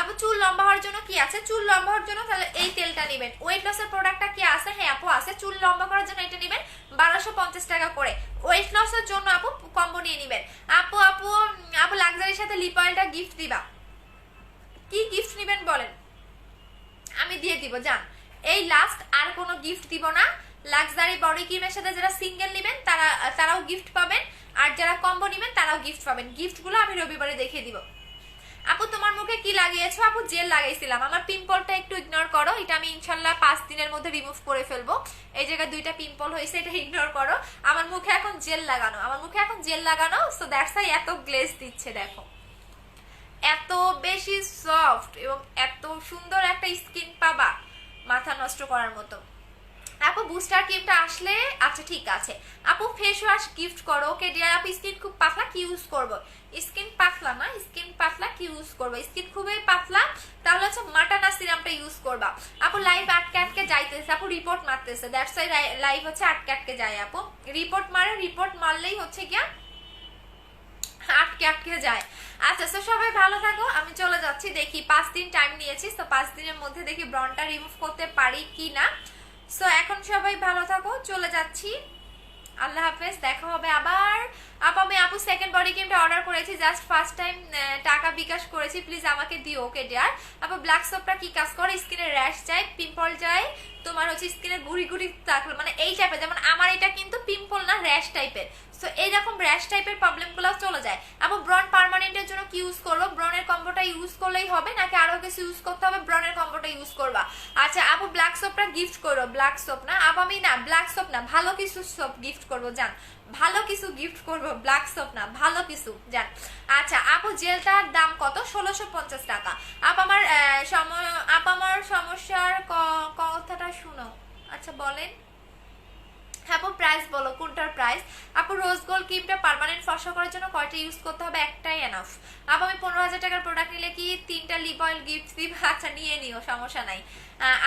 আপু চুল লম্বা হওয়ার জন্য কি আছে? চুল লম্বা হওয়ার জন্য তাহলে এই তেলটা নেবেন। ওয়েট লসের প্রোডাক্টটা কি আছে? হ্যাঁ আপু আছে। চুল লম্বা করার জন্য এটা নেবেন 1250 টাকা করে। ওয়েট লসের জন্য আপু কম্বো নিয়ে নেবেন। আপু লাক্সারির সাথে লিপ অয়েলটা গিফট দিবা, কি গিফট নেবেন বলেন, আমি দিয়ে দিব জান। এই লাস্ট, আর কোনো গিফট দিব না। লাক্সারি বডি ক্রিমের সাথে যারা সিঙ্গেল নেবেন তারাও গিফট পাবেন, আর যারা কম্বো নেবেন তারাও গিফট পাবেন। গিফটগুলো আমি রবিবারে দেখিয়ে দিব। আপু তোমার মুখে কি লাগিয়েছো? আপু জেল লাগাইছিলাম। আমার পিম্পলটা একটু ইগনোর করো, এটা আমি ইনশাল্লাহ 5 দিনের মধ্যে রিমুভ করে ফেলবো। এই জায়গায় 2টা পিম্পল হয়েছে, এটা ইগনোর করো। আমার মুখে এখন জেল লাগানো, সো দ্যাটস ওয়াই এত গ্লেজ দিচ্ছে। দেখো এত বেশি সফট এবং এত সুন্দর একটা স্কিন পাবা, মাথা নষ্ট করার মতো। আপু বুস্টার ক্রিমটা আসলে আচ্ছা ঠিক আছে। আপু ফেস ওয়াশ গিফট করো। ওকে ডিয়ার আপু স্কিন খুব পাতলা, কি ইউজ করব? স্কিন পাতলা কি ইউজ করবো? স্কিন খুবই পাতলা, তাহলে হচ্ছে মাটানা সিরামটা ইউজ করবা। আপু লাইভ আটকে যাইতেছে, আপু রিপোর্ট মারতেছে, দ্যাটস ওয়াই লাইভ হচ্ছে আটকে যায়। আপু রিপোর্ট মারলেই হচ্ছে গিয়া আটকে যায়। আচ্ছা তো সবাই ভালো থাকো, আমি চলে যাচ্ছি। দেখি 5 দিন টাইম নিয়েছি, তো 5 দিনের মধ্যে দেখি ব্রনটা রিমুভ করতে পারি কি না। সো এখন সবাই ভালো থাকো, চলে যাচ্ছি, আল্লাহ হাফেজ, দেখা হবে আবার। আপু সেকেন্ড বডি ক্রিমটা অর্ডার করেছি, জাস্ট ফার্স্ট টাইম টাকা বিকাশ করেছি, প্লিজ আমাকে দিও। Okay dear. আপু ব্ল্যাক সোপটা কি কাজ করে? স্কিনে র্যাশ যায়, পিম্পল যায়, তোমার হচ্ছে স্কিনে গুড়ি থাকলো, মানে এই টাইপের, যেমন আমার এটা কিন্তু পিম্পল না, র্যাশ টাইপের। সো এইরকম র্যাশ টাইপের প্রবলেমগুলো চলে যায়। আপু ব্রন পার্মানেন্টের জন্য কি ইউজ করবো? ব্রনের কম্বোটা ইউজ করলেই হবে নাকি আরো কিছু ইউজ করতে হবে? ব্রনের কম্বোটা ইউজ করবা। আচ্ছা আপু ব্ল্যাক সোপটা গিফট করো। ব্ল্যাক সোপ না আপু, আমি না ব্ল্যাক সোপ না, ভালো কিছু সোপ গিফট করব জান, ভালো কিছু গিফট করব, ব্ল্যাক সোপ না, ভালো কিছু জান। আচ্ছা আপু জেলটার দাম কত? 1650 টাকা। আমার সমস্যার কথাটা শুনো। আচ্ছা বলেন আপু প্রাইস বলো, কোনটার প্রাইস? আপু রোজ গোল্ড ক্রিমটা পার্মানেন্ট ফর্সা করার জন্য কয়টা ইউজ করতে হবে? একটাই এনাফ। আপু আমি 15,000 টাকার প্রোডাক্ট নিলে কি 3টা লিপ অয়েল গিফট দিব? আচ্ছা নিয়ে নিও, সমস্যা নাই।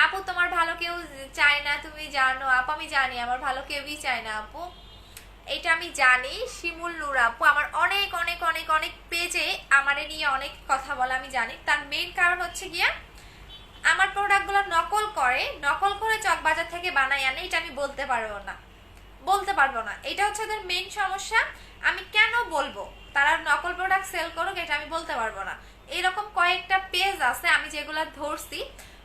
আপু তোমার ভালো কেউ চায় না তুমি জানো। আপু আমি জানি আমার ভালো কেউই চায় না আপু, এটা আমি জানি। শিমুল নূর আপু আমার অনেক অনেক অনেক অনেক পেজে আমারে নিয়ে অনেক কথা বলে, আমি জানি। তার মেইন কারণ হচ্ছে গিয়া আমার প্রোডাক্টগুলো নকল করে চকবাজার থেকে বানাই আনে, এটা আমি বলতে পারবো না, এটা হচ্ছে ওদের মেইন সমস্যা। আমি কেন বলবো তারা নকল প্রোডাক্ট সেল করুক, এটা আমি বলতে পারবো না। এরকম কয়েকটা পেজ আছে আমি যেগুলা ধরছি,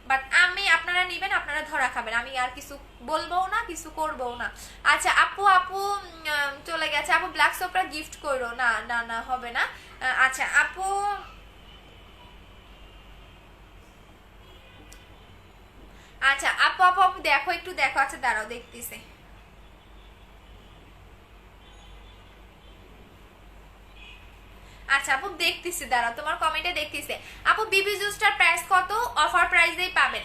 বাট আমি আপনারা নিবেন, আপনারা ধরা খাবেন, আমি আর কিছু বলবো না, কিছু করবো না। আচ্ছা আপু চলে গেছে। আপু ব্ল্যাক সোপটা গিফট করো না, না না হবে না। আচ্ছা আপু আচ্ছা আপু আপু আপু দেখো একটু দেখো। আচ্ছা দাঁড়াও দেখতেছি। আচ্ছা আপু দেখতেছি, দাঁড়াও তোমার কমেন্টে দেখতেছি। আপু বিবি জুসটার প্রাইস কত? অফার প্রাইসেই পাবেন।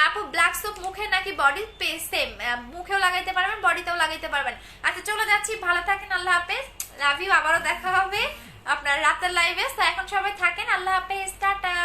আপু ব্ল্যাক সোপ মুখে নাকি বডি? সেম, মুখেও লাগাইতে পারবেন, বডিতেও লাগাইতে পারবেন। আচ্ছা চলে যাচ্ছি, ভালো থাকেন, আল্লাহ হাফেজ, লাভ ইউ। আবারও দেখা হবে আপনার রাতের লাইভে। এখন সবাই থাকেন, আল্লাহ হাফেজ, টাটা।